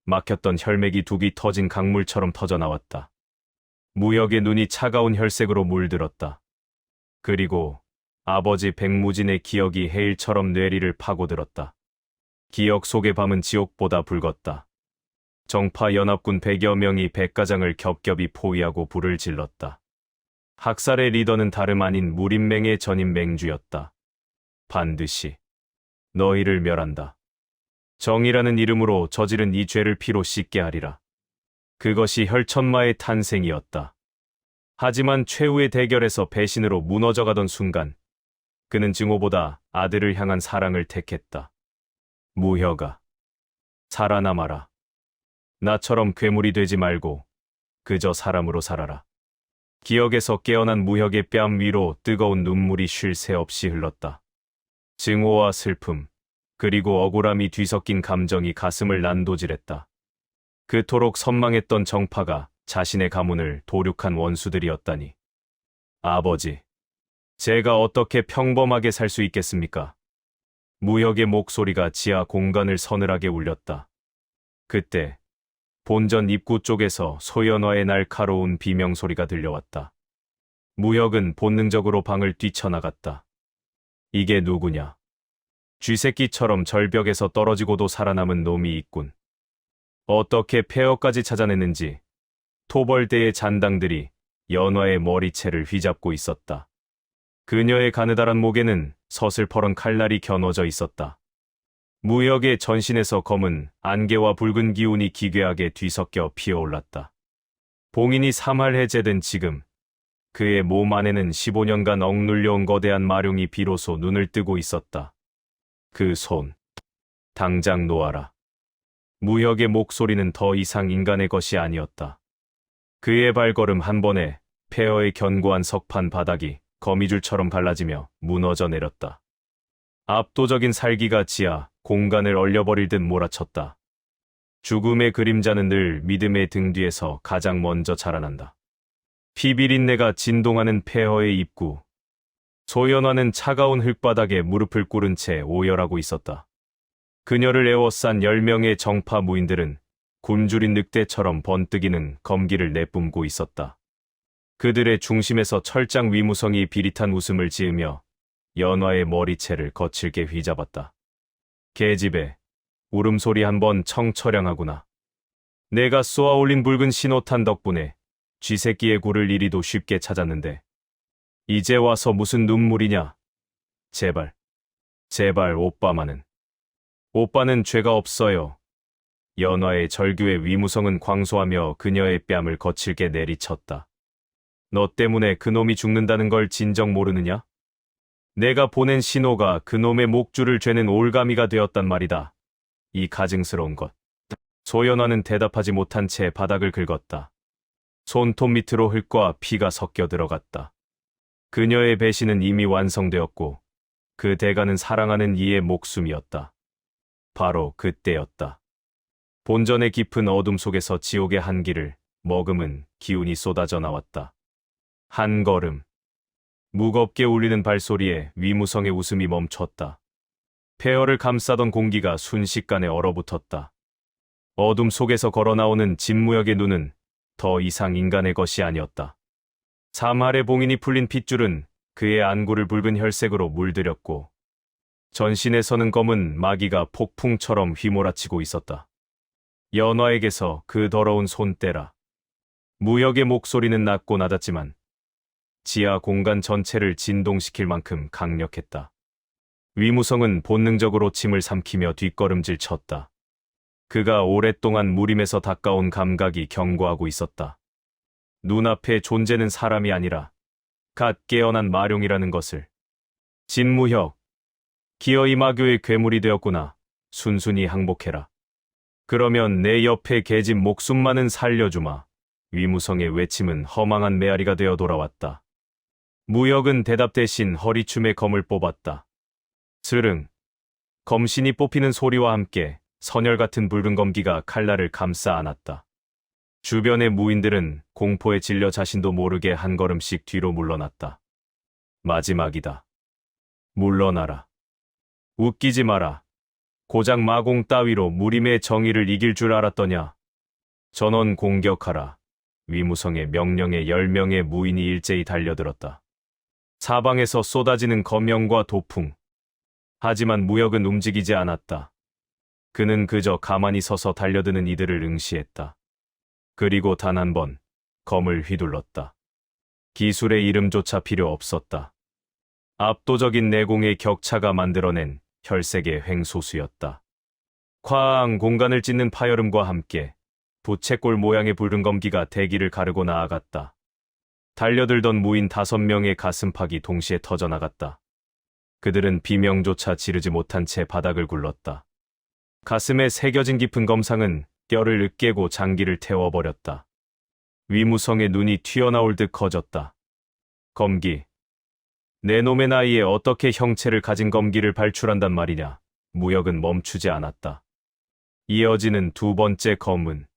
Speaker 1: 막혔던 혈맥이 둑이 터진 강물처럼 터져나왔다. 무혁의 눈이 차가운 혈색으로 물들었다. 그리고 아버지 백무진의 기억이 해일처럼 뇌리를 파고들었다. 기억 속의 밤은 지옥보다 붉었다. 정파 연합군 100여 명이 백가장을 겹겹이 포위하고 불을 질렀다. 학살의 리더는 다름 아닌 무림맹의 전임 맹주였다. 반드시 너희를 멸한다. 정의라는 이름으로 저지른 이 죄를 피로 씻게 하리라. 그것이 혈천마의 탄생이었다. 하지만 최후의 대결에서 배신으로 무너져가던 순간 그는 증오보다 아들을 향한 사랑을 택했다. 무혁아, 살아남아라. 나처럼 괴물이 되지 말고 그저 사람으로 살아라. 기억에서 깨어난 무혁의 뺨 위로 뜨거운 눈물이 쉴 새 없이 흘렀다. 증오와 슬픔, 그리고 억울함이 뒤섞인 감정이 가슴을 난도질했다. 그토록 선망했던 정파가 자신의 가문을 도륙한 원수들이었다니. 아버지, 제가 어떻게 평범하게 살 수 있겠습니까? 무혁의 목소리가 지하 공간을 서늘하게 울렸다. 그때 본전 입구 쪽에서 소연화의 날카로운 비명소리가 들려왔다. 무혁은 본능적으로 방을 뛰쳐나갔다. 이게 누구냐? 쥐새끼처럼 절벽에서 떨어지고도 살아남은 놈이 있군. 어떻게 폐허까지 찾아냈는지 토벌대의 잔당들이 연화의 머리채를 휘잡고 있었다. 그녀의 가느다란 목에는 서슬퍼런 칼날이 겨눠져 있었다. 무혁의 전신에서 검은 안개와 붉은 기운이 기괴하게 뒤섞여 피어올랐다. 봉인이 3할 해제된 지금 그의 몸 안에는 15년간 억눌려온 거대한 마룡이 비로소 눈을 뜨고 있었다. 그 손, 당장 놓아라. 무혁의 목소리는 더 이상 인간의 것이 아니었다. 그의 발걸음 한 번에 폐허의 견고한 석판 바닥이 거미줄처럼 갈라지며 무너져 내렸다. 압도적인 살기가 지하 공간을 얼려버릴 듯 몰아쳤다. 죽음의 그림자는 늘 믿음의 등 뒤에서 가장 먼저 자라난다. 피비린내가 진동하는 폐허의 입구. 소연화는 차가운 흙바닥에 무릎을 꿇은 채 오열하고 있었다. 그녀를 에워싼 10명의 정파 무인들은 굶주린 늑대처럼 번뜩이는 검기를 내뿜고 있었다. 그들의 중심에서 철장 위무성이 비릿한 웃음을 지으며 연화의 머리채를 거칠게 휘잡았다. 계집애, 울음소리 한번 청처량하구나. 내가 쏘아올린 붉은 신호탄 덕분에 쥐새끼의 굴을 이리도 쉽게 찾았는데 이제 와서 무슨 눈물이냐? 제발, 제발 오빠만은. 오빠는 죄가 없어요. 연화의 절규의 위무성은 광소하며 그녀의 뺨을 거칠게 내리쳤다. 너 때문에 그놈이 죽는다는 걸 진정 모르느냐? 내가 보낸 신호가 그놈의 목줄을 죄는 올가미가 되었단 말이다. 이 가증스러운 것. 소연화는 대답하지 못한 채 바닥을 긁었다. 손톱 밑으로 흙과 피가 섞여 들어갔다. 그녀의 배신은 이미 완성되었고 그 대가는 사랑하는 이의 목숨이었다. 바로 그때였다. 본전의 깊은 어둠 속에서 지옥의 한기를 머금은 기운이 쏟아져 나왔다. 한 걸음. 무겁게 울리는 발소리에 위무성의 웃음이 멈췄다. 폐허를 감싸던 공기가 순식간에 얼어붙었다. 어둠 속에서 걸어나오는 진무역의 눈은 더 이상 인간의 것이 아니었다. 3할의 봉인이 풀린 핏줄은 그의 안구를 붉은 혈색으로 물들였고 전신에서는 검은 마귀가 폭풍처럼 휘몰아치고 있었다. 연화에게서 그 더러운 손때라. 무역의 목소리는 낮고 낮았지만 지하 공간 전체를 진동시킬 만큼 강력했다. 위무성은 본능적으로 침을 삼키며 뒷걸음질 쳤다. 그가 오랫동안 무림에서 닦아온 감각이 경고하고 있었다. 눈앞에 존재는 사람이 아니라 갓 깨어난 마룡이라는 것을. 진무혁, 기어이 마교의 괴물이 되었구나. 순순히 항복해라. 그러면 내 옆에 계집 목숨만은 살려주마. 위무성의 외침은 허망한 메아리가 되어 돌아왔다. 무역은 대답 대신 허리춤에 검을 뽑았다. 스릉. 검신이 뽑히는 소리와 함께 선열 같은 붉은 검기가 칼날을 감싸 안았다. 주변의 무인들은 공포에 질려 자신도 모르게 한 걸음씩 뒤로 물러났다. 마지막이다. 물러나라. 웃기지 마라. 고작 마공 따위로 무림의 정의를 이길 줄 알았더냐. 전원 공격하라. 위무성의 명령에 10명의 무인이 일제히 달려들었다. 사방에서 쏟아지는 검명과 도풍. 하지만 무역은 움직이지 않았다. 그는 그저 가만히 서서 달려드는 이들을 응시했다. 그리고 단 한 번 검을 휘둘렀다. 기술의 이름조차 필요 없었다. 압도적인 내공의 격차가 만들어낸 혈색의 횡소수였다. 쾅 공간을 찢는 파열음과 함께 부채꼴 모양의 붉은 검기가 대기를 가르고 나아갔다. 달려들던 무인 5명의 가슴팍이 동시에 터져나갔다. 그들은 비명조차 지르지 못한 채 바닥을 굴렀다. 가슴에 새겨진 깊은 검상은 뼈를 으깨고 장기를 태워버렸다. 위무성의 눈이 튀어나올 듯 커졌다. 검기. 내 놈의 나이에 어떻게 형체를 가진 검기를 발출한단 말이냐. 무역은 멈추지 않았다. 이어지는 두 번째 검은.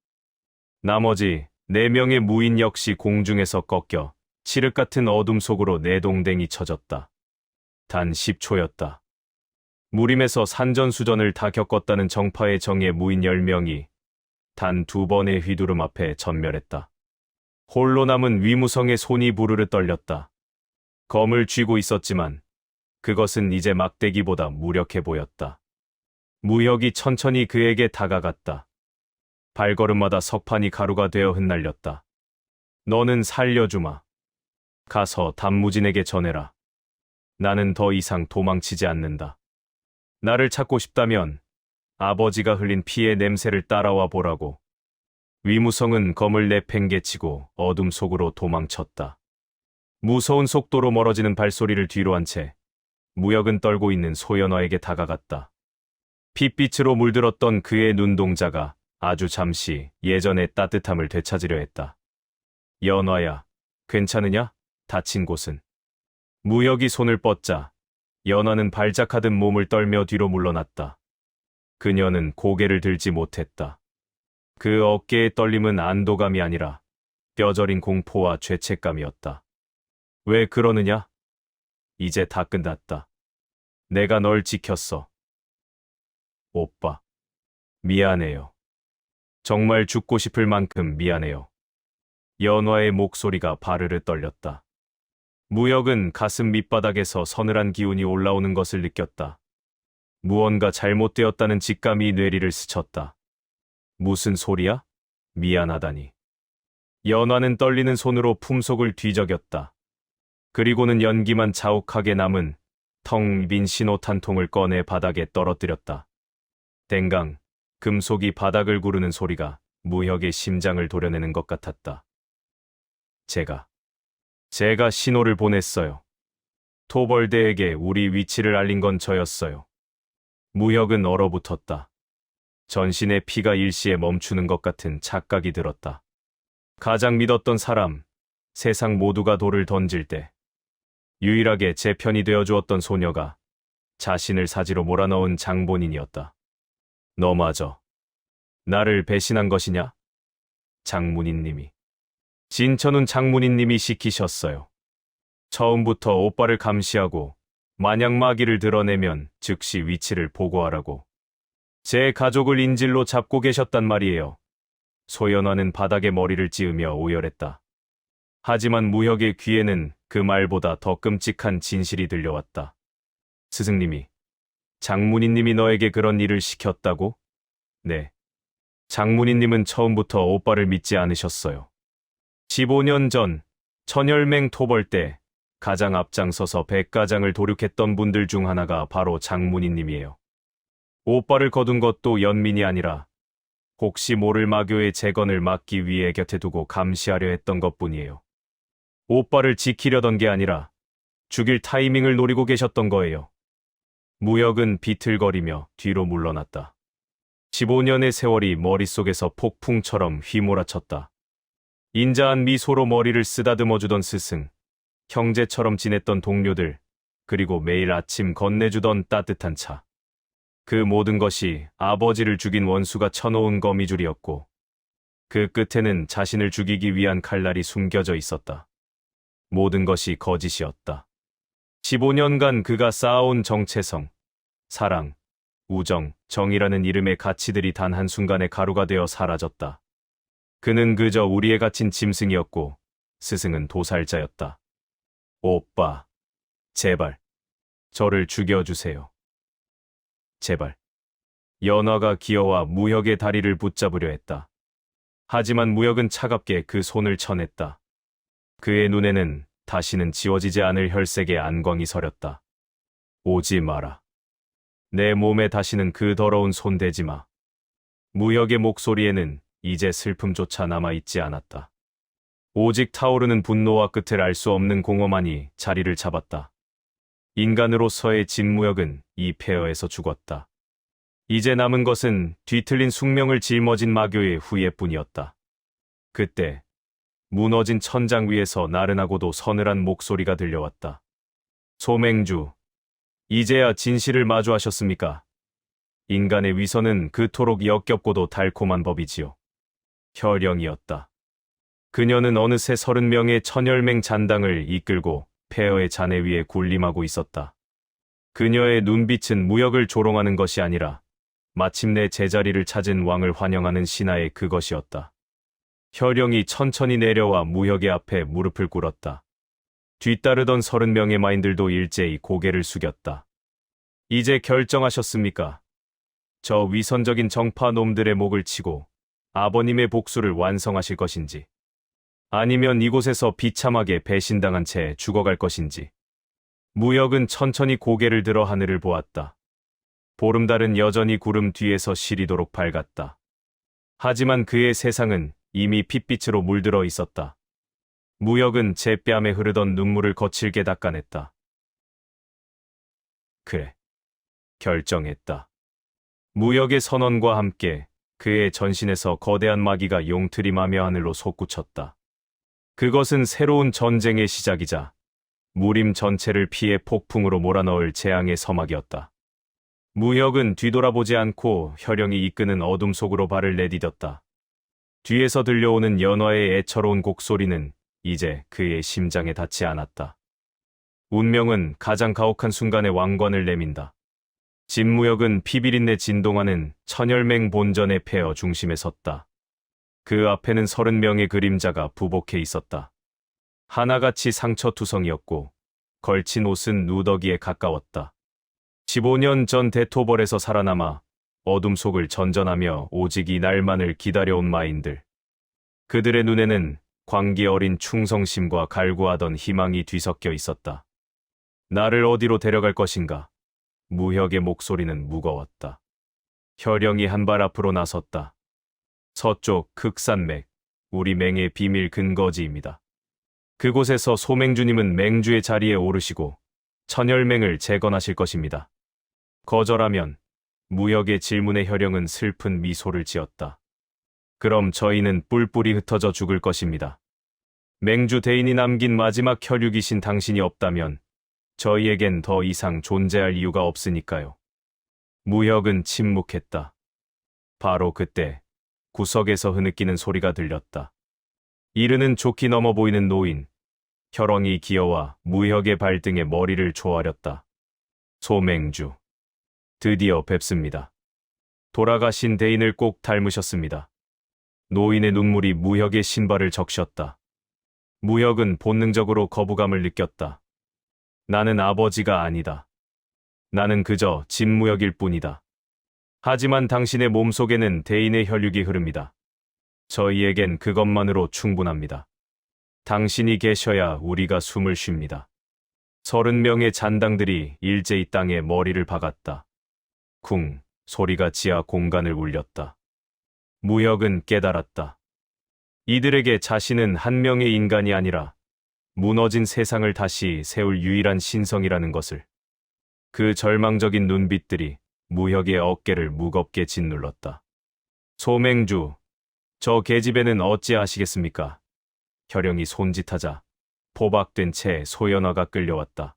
Speaker 1: 나머지 4명의 무인 역시 공중에서 꺾여 칠흑 같은 어둠 속으로 내동댕이 쳐졌다. 단 10초였다. 무림에서 산전수전을 다 겪었다는 정파의 정예 무인 10명이 단 2번의 휘두름 앞에 전멸했다. 홀로 남은 위무성의 손이 부르르 떨렸다. 검을 쥐고 있었지만 그것은 이제 막대기보다 무력해 보였다. 무역이 천천히 그에게 다가갔다. 발걸음마다 석판이 가루가 되어 흩날렸다. 너는 살려주마. 가서 단무진에게 전해라. 나는 더 이상 도망치지 않는다. 나를 찾고 싶다면 아버지가 흘린 피의 냄새를 따라와 보라고. 위무성은 검을 내팽개치고 어둠 속으로 도망쳤다. 무서운 속도로 멀어지는 발소리를 뒤로 한 채 무역은 떨고 있는 소연화에게 다가갔다. 핏빛으로 물들었던 그의 눈동자가 아주 잠시 예전의 따뜻함을 되찾으려 했다. 연화야, 괜찮으냐? 다친 곳은. 무역이 손을 뻗자 연화는 발작하듯 몸을 떨며 뒤로 물러났다. 그녀는 고개를 들지 못했다. 그 어깨의 떨림은 안도감이 아니라 뼈저린 공포와 죄책감이었다. 왜 그러느냐? 이제 다 끝났다. 내가 널 지켰어. 오빠. 미안해요. 정말 죽고 싶을 만큼 미안해요. 연화의 목소리가 바르르 떨렸다. 무역은 가슴 밑바닥에서 서늘한 기운이 올라오는 것을 느꼈다. 무언가 잘못되었다는 직감이 뇌리를 스쳤다. 무슨 소리야? 미안하다니. 연화는 떨리는 손으로 품속을 뒤적였다. 그리고는 연기만 자욱하게 남은 텅 빈 신호탄 통을 꺼내 바닥에 떨어뜨렸다. 댕강, 금속이 바닥을 구르는 소리가 무역의 심장을 도려내는 것 같았다. 제가 신호를 보냈어요. 토벌대에게 우리 위치를 알린 건 저였어요. 무역은 얼어붙었다. 전신의 피가 일시에 멈추는 것 같은 착각이 들었다. 가장 믿었던 사람, 세상 모두가 돌을 던질 때 유일하게 제 편이 되어주었던 소녀가 자신을 사지로 몰아넣은 장본인이었다. 너마저 나를 배신한 것이냐? 장문인님이. 진천훈 장문인님이 시키셨어요. 처음부터 오빠를 감시하고 만약 마귀를 드러내면 즉시 위치를 보고하라고. 제 가족을 인질로 잡고 계셨단 말이에요. 소연화는 바닥에 머리를 찌으며 오열했다. 하지만 무역의 귀에는 그 말보다 더 끔찍한 진실이 들려왔다. 스승님이, 장문인님이 너에게 그런 일을 시켰다고? 네. 장문인님은 처음부터 오빠를 믿지 않으셨어요. 15년 전 천열맹 토벌 때 가장 앞장서서 백가장을 도륙했던 분들 중 하나가 바로 장문인님이에요. 오빠를 거둔 것도 연민이 아니라 혹시 모를 마교의 재건을 막기 위해 곁에 두고 감시하려 했던 것뿐이에요. 오빠를 지키려던 게 아니라 죽일 타이밍을 노리고 계셨던 거예요. 무역은 비틀거리며 뒤로 물러났다. 15년의 세월이 머릿속에서 폭풍처럼 휘몰아쳤다. 인자한 미소로 머리를 쓰다듬어주던 스승, 형제처럼 지냈던 동료들, 그리고 매일 아침 건네주던 따뜻한 차. 그 모든 것이 아버지를 죽인 원수가 쳐놓은 거미줄이었고 그 끝에는 자신을 죽이기 위한 칼날이 숨겨져 있었다. 모든 것이 거짓이었다. 15년간 그가 쌓아온 정체성, 사랑, 우정, 정이라는 이름의 가치들이 단 한순간에 가루가 되어 사라졌다. 그는 그저 우리에 갇힌 짐승이었고 스승은 도살자였다. 오빠, 제발, 저를 죽여주세요. 제발. 연화가 기어와 무역의 다리를 붙잡으려 했다. 하지만 무역은 차갑게 그 손을 쳐냈다. 그의 눈에는 다시는 지워지지 않을 혈색의 안광이 서렸다. 오지 마라. 내 몸에 다시는 그 더러운 손 대지 마. 무역의 목소리에는 이제 슬픔조차 남아있지 않았다. 오직 타오르는 분노와 끝을 알 수 없는 공허만이 자리를 잡았다. 인간으로서의 진무역은 이 폐허에서 죽었다. 이제 남은 것은 뒤틀린 숙명을 짊어진 마교의 후예뿐이었다. 그때 무너진 천장 위에서 나른하고도 서늘한 목소리가 들려왔다. 소맹주, 이제야 진실을 마주하셨습니까? 인간의 위선은 그토록 역겹고도 달콤한 법이지요. 혈령이었다. 그녀는 어느새 30명의 천열맹 잔당을 이끌고 폐허의 잔해 위에 군림하고 있었다. 그녀의 눈빛은 무역을 조롱하는 것이 아니라 마침내 제자리를 찾은 왕을 환영하는 신하의 그것이었다. 혈령이 천천히 내려와 무역의 앞에 무릎을 꿇었다. 뒤따르던 30명의 마인들도 일제히 고개를 숙였다. 이제 결정하셨습니까? 저 위선적인 정파 놈들의 목을 치고 아버님의 복수를 완성하실 것인지, 아니면 이곳에서 비참하게 배신당한 채 죽어갈 것인지. 무역은 천천히 고개를 들어 하늘을 보았다. 보름달은 여전히 구름 뒤에서 시리도록 밝았다. 하지만 그의 세상은 이미 핏빛으로 물들어 있었다. 무역은 제 뺨에 흐르던 눈물을 거칠게 닦아냈다. 그래, 결정했다. 무역의 선언과 함께 그의 전신에서 거대한 마귀가 용트림하며 하늘로 솟구쳤다. 그것은 새로운 전쟁의 시작이자 무림 전체를 피해 폭풍으로 몰아넣을 재앙의 서막이었다. 무역은 뒤돌아보지 않고 혈령이 이끄는 어둠 속으로 발을 내디뎠다. 뒤에서 들려오는 연화의 애처로운 곡소리는 이제 그의 심장에 닿지 않았다. 운명은 가장 가혹한 순간에 왕관을 내민다. 진무역은 피비린내 진동하는 천열맹 본전의 폐허 중심에 섰다. 그 앞에는 30명의 그림자가 부복해 있었다. 하나같이 상처투성이었고 걸친 옷은 누더기에 가까웠다. 15년 전 대토벌에서 살아남아 어둠 속을 전전하며 오직 이 날만을 기다려온 마인들. 그들의 눈에는 광기 어린 충성심과 갈구하던 희망이 뒤섞여 있었다. 나를 어디로 데려갈 것인가? 무역의 목소리는 무거웠다. 혈령이 한 발 앞으로 나섰다. 서쪽 극산맥, 우리 맹의 비밀 근거지입니다. 그곳에서 소맹주님은 맹주의 자리에 오르시고 천열맹을 재건하실 것입니다. 거절하면 무역의 질문에 혈령은 슬픈 미소를 지었다. 그럼 저희는 뿔뿔이 흩어져 죽을 것입니다. 맹주 대인이 남긴 마지막 혈육이신 당신이 없다면 저희에겐 더 이상 존재할 이유가 없으니까요. 무역은 침묵했다. 바로 그때 구석에서 흐느끼는 소리가 들렸다. 이르는 좋기 넘어 보이는 노인. 혈령이 기어와 무역의 발등에 머리를 조아렸다. 소맹주. 드디어 뵙습니다. 돌아가신 대인을 꼭 닮으셨습니다. 노인의 눈물이 무역의 신발을 적셨다. 무역은 본능적으로 거부감을 느꼈다. 나는 아버지가 아니다. 나는 그저 진무역일 뿐이다. 하지만 당신의 몸속에는 대인의 혈육이 흐릅니다. 저희에겐 그것만으로 충분합니다. 당신이 계셔야 우리가 숨을 쉽니다. 30명의 잔당들이 일제히 땅에 머리를 박았다. 쿵 소리가 지하 공간을 울렸다. 무역은 깨달았다. 이들에게 자신은 한 명의 인간이 아니라 무너진 세상을 다시 세울 유일한 신성이라는 것을. 그 절망적인 눈빛들이 무역의 어깨를 무겁게 짓눌렀다. 소맹주, 저 계집애는 어찌하시겠습니까? 혈령이 손짓하자 포박된 채 소연화가 끌려왔다.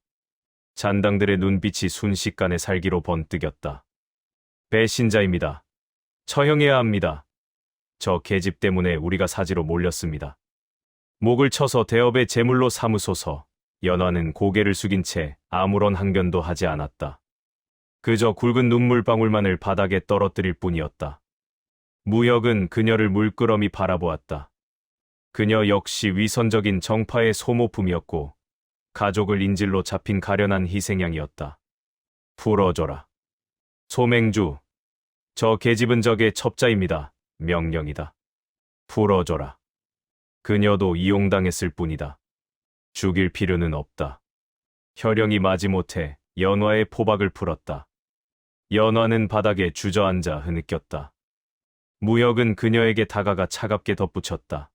Speaker 1: 잔당들의 눈빛이 순식간에 살기로 번뜩였다. 배신자입니다. 처형해야 합니다. 저 계집 때문에 우리가 사지로 몰렸습니다. 목을 쳐서 대업의 제물로 삼으소서. 연화는 고개를 숙인 채 아무런 항변도 하지 않았다. 그저 굵은 눈물방울만을 바닥에 떨어뜨릴 뿐이었다. 무역은 그녀를 물끄러미 바라보았다. 그녀 역시 위선적인 정파의 소모품이었고 가족을 인질로 잡힌 가련한 희생양이었다. 풀어줘라. 소맹주, 저 계집은 적의 첩자입니다. 명령이다. 풀어줘라. 그녀도 이용당했을 뿐이다. 죽일 필요는 없다. 혈령이 마지못해 연화의 포박을 풀었다. 연화는 바닥에 주저앉아 흐느꼈다. 무역은 그녀에게 다가가 차갑게 덧붙였다.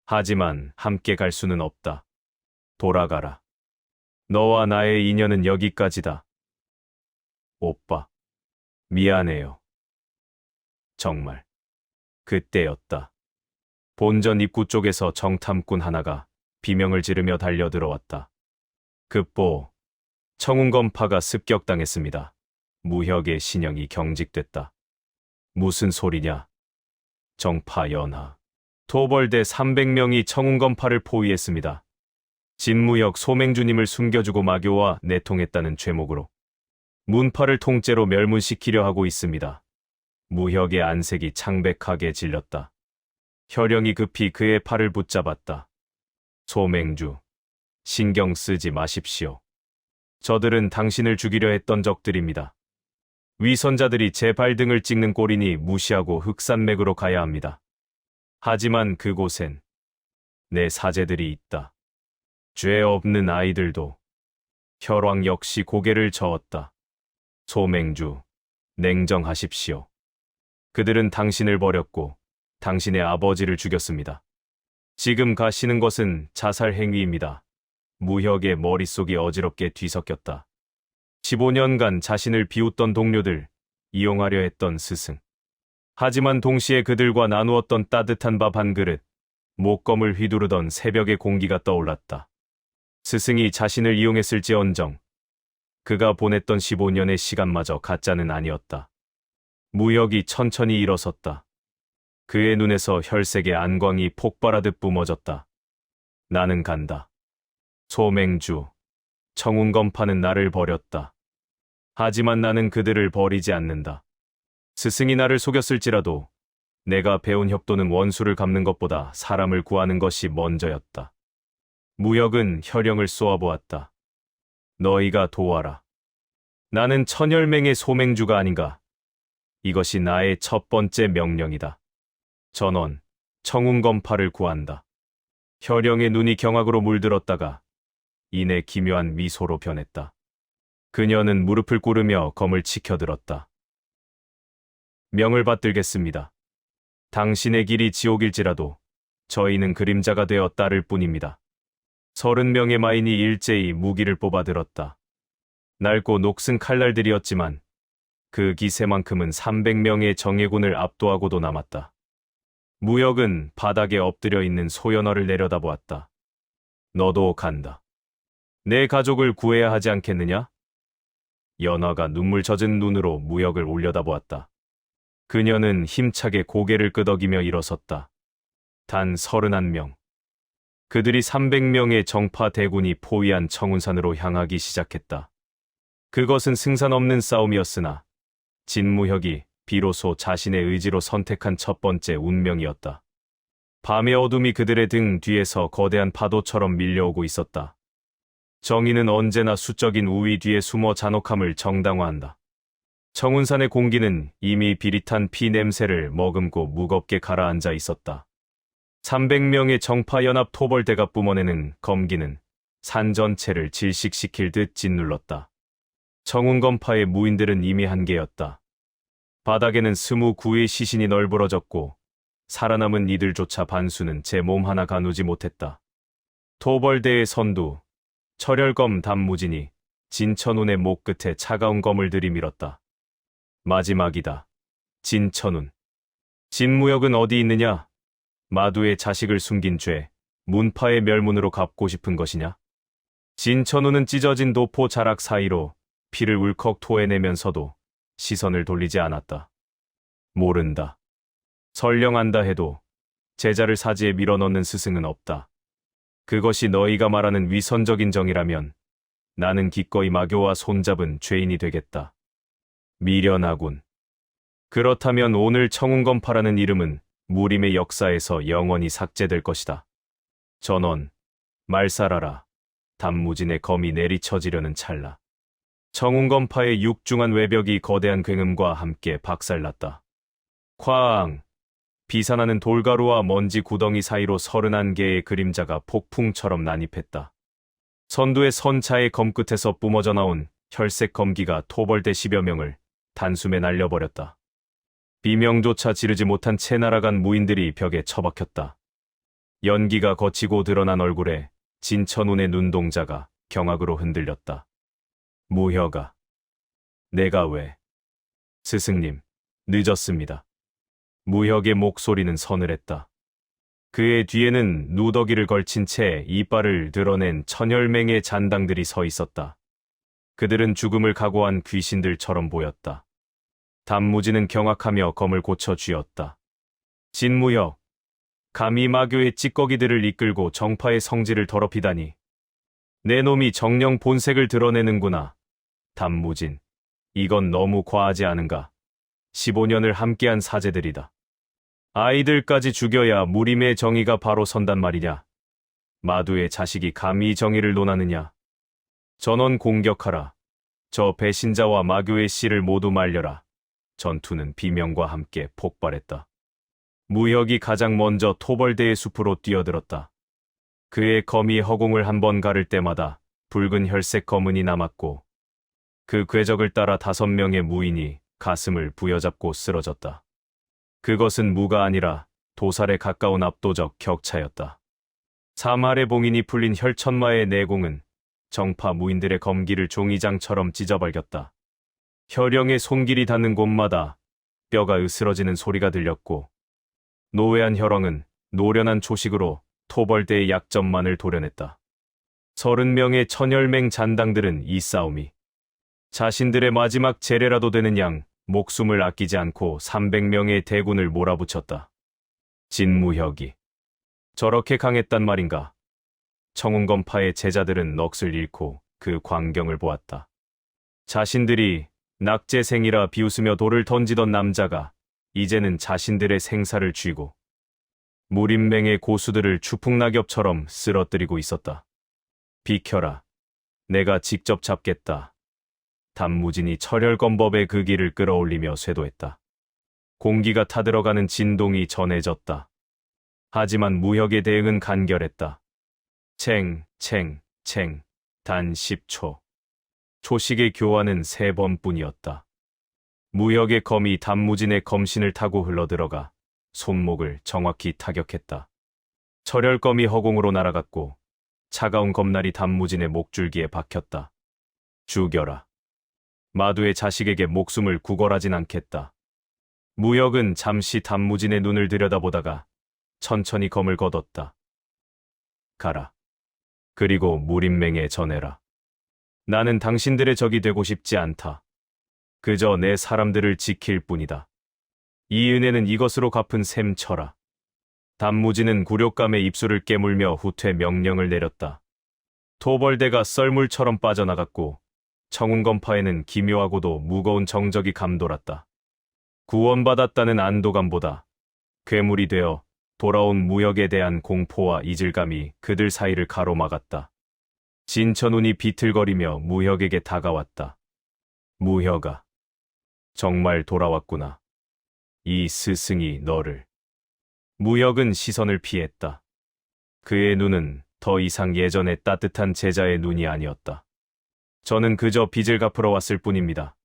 Speaker 1: 하지만 함께 갈 수는 없다. 돌아가라. 너와 나의 인연은 여기까지다. 오빠, 미안해요. 정말. 그때였다. 본전 입구 쪽에서 정탐꾼 하나가 비명을 지르며 달려들어왔다. 급보, 청운검파가 습격당했습니다. 무혁의 신형이 경직됐다. 무슨 소리냐? 정파연하. 토벌대 300명이 청운검파를 포위했습니다. 진무혁 소맹주님을 숨겨주고 마교와 내통했다는 죄목으로 문파를 통째로 멸문시키려 하고 있습니다. 무혁의 안색이 창백하게 질렸다. 혈령이 급히 그의 팔을 붙잡았다. 소맹주, 신경 쓰지 마십시오. 저들은 당신을 죽이려 했던 적들입니다. 위선자들이 제 발등을 찍는 꼴이니 무시하고 흑산맥으로 가야 합니다. 하지만 그곳엔 내 사제들이 있다. 죄 없는 아이들도. 혈왕 역시 고개를 저었다. 소맹주, 냉정하십시오. 그들은 당신을 버렸고 당신의 아버지를 죽였습니다. 지금 가시는 것은 자살 행위입니다. 무혁의 머릿속이 어지럽게 뒤섞였다. 15년간 자신을 비웃던 동료들, 이용하려 했던 스승. 하지만 동시에 그들과 나누었던 따뜻한 밥 한 그릇, 목검을 휘두르던 새벽의 공기가 떠올랐다. 스승이 자신을 이용했을지언정 그가 보냈던 15년의 시간마저 가짜는 아니었다. 무혁이 천천히 일어섰다. 그의 눈에서 혈색의 안광이 폭발하듯 뿜어졌다. 나는 간다. 소맹주, 청운검파는 나를 버렸다. 하지만 나는 그들을 버리지 않는다. 스승이 나를 속였을지라도 내가 배운 협도는 원수를 갚는 것보다 사람을 구하는 것이 먼저였다. 무혁은 혈령을 쏘아보았다. 너희가 도와라. 나는 천열맹의 소맹주가 아닌가. 이것이 나의 첫 번째 명령이다. 전원, 청운검파를 구한다. 혈령의 눈이 경악으로 물들었다가 이내 기묘한 미소로 변했다. 그녀는 무릎을 꿇으며 검을 치켜들었다. 명을 받들겠습니다. 당신의 길이 지옥일지라도 저희는 그림자가 되어 따를 뿐입니다. 30명의 마인이 일제히 무기를 뽑아들었다. 낡고 녹슨 칼날들이었지만 그 기세만큼은 300명의 정예군을 압도하고도 남았다. 무혁은 바닥에 엎드려 있는 소연어를 내려다보았다. 너도 간다. 내 가족을 구해야 하지 않겠느냐? 연화가 눈물 젖은 눈으로 무혁을 올려다보았다. 그녀는 힘차게 고개를 끄덕이며 일어섰다. 단 31명. 그들이 300명의 정파 대군이 포위한 청운산으로 향하기 시작했다. 그것은 승산 없는 싸움이었으나 진무혁이 비로소 자신의 의지로 선택한 첫 번째 운명이었다. 밤의 어둠이 그들의 등 뒤에서 거대한 파도처럼 밀려오고 있었다. 정의는 언제나 수적인 우위 뒤에 숨어 잔혹함을 정당화한다. 청운산의 공기는 이미 비릿한 피 냄새를 머금고 무겁게 가라앉아 있었다. 300명의 정파연합 토벌대가 뿜어내는 검기는 산 전체를 질식시킬 듯 짓눌렀다. 청운검파의 무인들은 이미 한계였다. 바닥에는 29의 시신이 널브러졌고 살아남은 이들조차 반수는 제 몸 하나 가누지 못했다. 토벌대의 선두, 철혈검 단무진이 진천운의 목 끝에 차가운 검을 들이밀었다. 마지막이다. 진천운. 진무혁은 어디 있느냐? 마두의 자식을 숨긴 죄, 문파의 멸문으로 갚고 싶은 것이냐? 진천운은 찢어진 도포 자락 사이로 피를 울컥 토해내면서도 시선을 돌리지 않았다. 모른다. 설령한다 해도 제자를 사지에 밀어넣는 스승은 없다. 그것이 너희가 말하는 위선적인 정이라면 나는 기꺼이 마교와 손잡은 죄인이 되겠다. 미련하군. 그렇다면 오늘 청운검파라는 이름은 무림의 역사에서 영원히 삭제될 것이다. 전원, 말살하라. 단무진의 검이 내리쳐지려는 찰나. 청운검파의 육중한 외벽이 거대한 굉음과 함께 박살났다. 쾅! 비산하는 돌가루와 먼지 구덩이 사이로 31개의 그림자가 폭풍처럼 난입했다. 선두의 선차의 검끝에서 뿜어져 나온 혈색 검기가 토벌대 10여 명을 단숨에 날려버렸다. 비명조차 지르지 못한 채 날아간 무인들이 벽에 처박혔다. 연기가 거치고 드러난 얼굴에 진천운의 눈동자가 경악으로 흔들렸다. 무혀가. 내가 왜? 스승님, 늦었습니다. 무혁의 목소리는 서늘했다. 그의 뒤에는 누더기를 걸친 채 이빨을 드러낸 천혈맹의 잔당들이 서 있었다. 그들은 죽음을 각오한 귀신들처럼 보였다. 단무지는 경악하며 검을 고쳐 쥐었다. 진무혁, 감히 마교의 찌꺼기들을 이끌고 정파의 성질을 더럽히다니. 내 놈이 정령 본색을 드러내는구나. 단무진, 이건 너무 과하지 않은가? 15년을 함께한 사제들이다. 아이들까지 죽여야 무림의 정의가 바로 선단 말이냐. 마두의 자식이 감히 정의를 논하느냐. 전원 공격하라. 저 배신자와 마교의 씨를 모두 말려라. 전투는 비명과 함께 폭발했다. 무혁이 가장 먼저 토벌대의 숲으로 뛰어들었다. 그의 검이 허공을 한 번 가를 때마다 붉은 혈색 검은이 남았고 그 궤적을 따라 5명의 무인이 가슴을 부여잡고 쓰러졌다. 그것은 무가 아니라 도살에 가까운 압도적 격차였다. 3할의 봉인이 풀린 혈천마의 내공은 정파 무인들의 검기를 종이장처럼 찢어발겼다. 혈령의 손길이 닿는 곳마다 뼈가 으스러지는 소리가 들렸고 노회한 혈왕은 노련한 초식으로 토벌대의 약점만을 도려냈다. 30명의 천혈맹 잔당들은 이 싸움이 자신들의 마지막 재례라도 되는 양 목숨을 아끼지 않고 300명의 대군을 몰아붙였다. 진무혁이 저렇게 강했단 말인가? 청운검파의 제자들은 넋을 잃고 그 광경을 보았다. 자신들이 낙제생이라 비웃으며 돌을 던지던 남자가 이제는 자신들의 생사를 쥐고 무림맹의 고수들을 추풍낙엽처럼 쓰러뜨리고 있었다. 비켜라. 내가 직접 잡겠다. 단무진이 철혈검법의 그 길을 끌어올리며 쇄도했다. 공기가 타들어가는 진동이 전해졌다. 하지만 무혁의 대응은 간결했다. 챙, 챙, 챙, 단 10초. 초식의 교환은 3번뿐이었다. 무혁의 검이 단무진의 검신을 타고 흘러들어가 손목을 정확히 타격했다. 철혈검이 허공으로 날아갔고 차가운 검날이 단무진의 목줄기에 박혔다. 죽여라. 마두의 자식에게 목숨을 구걸하진 않겠다. 무혁은 잠시 단무진의 눈을 들여다보다가 천천히 검을 걷었다. 가라. 그리고 무림맹에 전해라. 나는 당신들의 적이 되고 싶지 않다. 그저 내 사람들을 지킬 뿐이다. 이 은혜는 이것으로 갚은 셈 쳐라. 단무지는 굴욕감에 입술을 깨물며 후퇴 명령을 내렸다. 토벌대가 썰물처럼 빠져나갔고 청운검파에는 기묘하고도 무거운 정적이 감돌았다. 구원받았다는 안도감보다 괴물이 되어 돌아온 무역에 대한 공포와 이질감이 그들 사이를 가로막았다. 진천운이 비틀거리며 무혁에게 다가왔다. 무혁아, 정말 돌아왔구나. 이 스승이 너를. 무혁은 시선을 피했다. 그의 눈은 더 이상 예전의 따뜻한 제자의 눈이 아니었다. 저는 그저 빚을 갚으러 왔을 뿐입니다.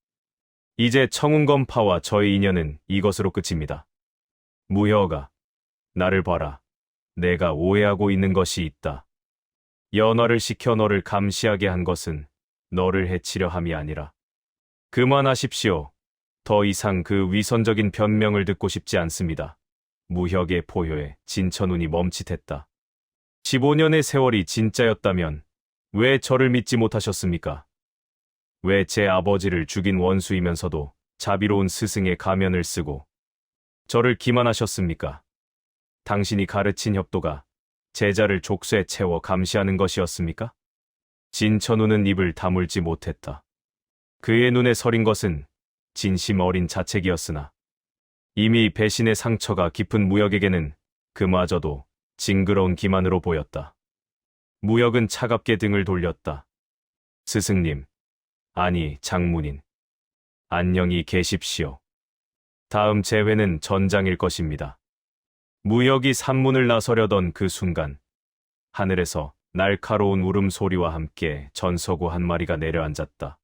Speaker 1: 이제 청운검파와 저의 인연은 이것으로 끝입니다. 무혁아, 나를 봐라. 내가 오해하고 있는 것이 있다. 연화를 시켜 너를 감시하게 한 것은 너를 해치려 함이 아니라. 그만하십시오. 더 이상 그 위선적인 변명을 듣고 싶지 않습니다. 무혁의 포효에 진천운이 멈칫했다. 15년의 세월이 진짜였다면 왜 저를 믿지 못하셨습니까? 왜 제 아버지를 죽인 원수이면서도 자비로운 스승의 가면을 쓰고 저를 기만하셨습니까? 당신이 가르친 협도가 제자를 족쇄에 채워 감시하는 것이었습니까? 진천우는 입을 다물지 못했다. 그의 눈에 서린 것은 진심 어린 자책이었으나 이미 배신의 상처가 깊은 무역에게는 그마저도 징그러운 기만으로 보였다. 무역은 차갑게 등을 돌렸다. 스승님, 아니 장문인, 안녕히 계십시오. 다음 재회는 전장일 것입니다. 무역이 산문을 나서려던 그 순간 하늘에서 날카로운 울음소리와 함께 전서구 한 마리가 내려앉았다.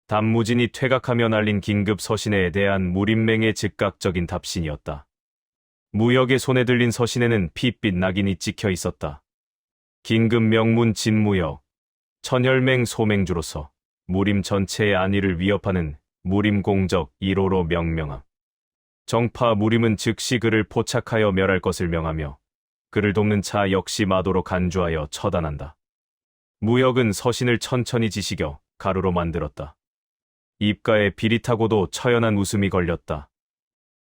Speaker 1: 단무진이 퇴각하며 날린 긴급 서신에 대한 무림맹의 즉각적인 답신이었다. 무역의 손에 들린 서신에는 핏빛 낙인이 찍혀 있었다. 긴급 명문 진무역, 천혈맹 소맹주로서 무림 전체의 안위를 위협하는 무림공적 1호로 명명함. 정파 무림은 즉시 그를 포착하여 멸할 것을 명하며 그를 돕는 자 역시 마도로 간주하여 처단한다. 무역은 서신을 천천히 지시겨 가루로 만들었다. 입가에 비릿하고도 처연한 웃음이 걸렸다.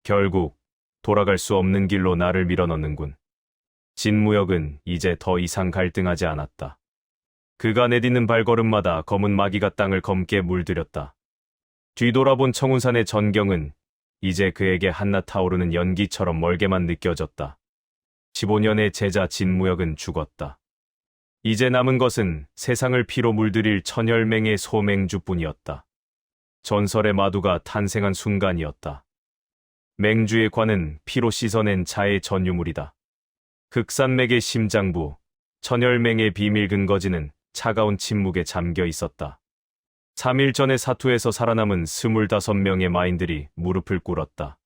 Speaker 1: 결국 돌아갈 수 없는 길로 나를 밀어넣는군. 진무역은 이제 더 이상 갈등하지 않았다. 그가 내딛는 발걸음마다 검은 마기가 땅을 검게 물들였다. 뒤돌아본 청운산의 전경은 이제 그에게 한낱 타오르는 연기처럼 멀게만 느껴졌다. 15년의 제자 진무역은 죽었다. 이제 남은 것은 세상을 피로 물들일 천혈맹의 소맹주뿐이었다. 전설의 마두가 탄생한 순간이었다. 맹주의 관은 피로 씻어낸 자의 전유물이다. 극산맥의 심장부, 천혈맹의 비밀 근거지는 차가운 침묵에 잠겨 있었다. 3일 전에 사투에서 살아남은 25명의 마인들이 무릎을 꿇었다.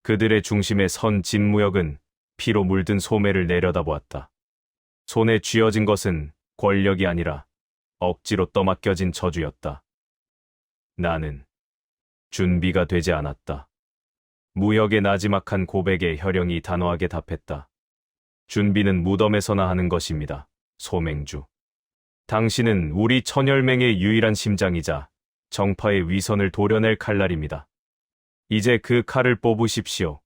Speaker 1: 그들의 중심에 선 진무역은 피로 물든 소매를 내려다보았다. 손에 쥐어진 것은 권력이 아니라 억지로 떠맡겨진 저주였다. 나는 준비가 되지 않았다. 무역의 나지막한 고백에 혈영이 단호하게 답했다. 준비는 무덤에서나 하는 것입니다. 소맹주. 당신은 우리 천혈맹의 유일한 심장이자 정파의 위선을 도려낼 칼날입니다. 이제 그 칼을 뽑으십시오.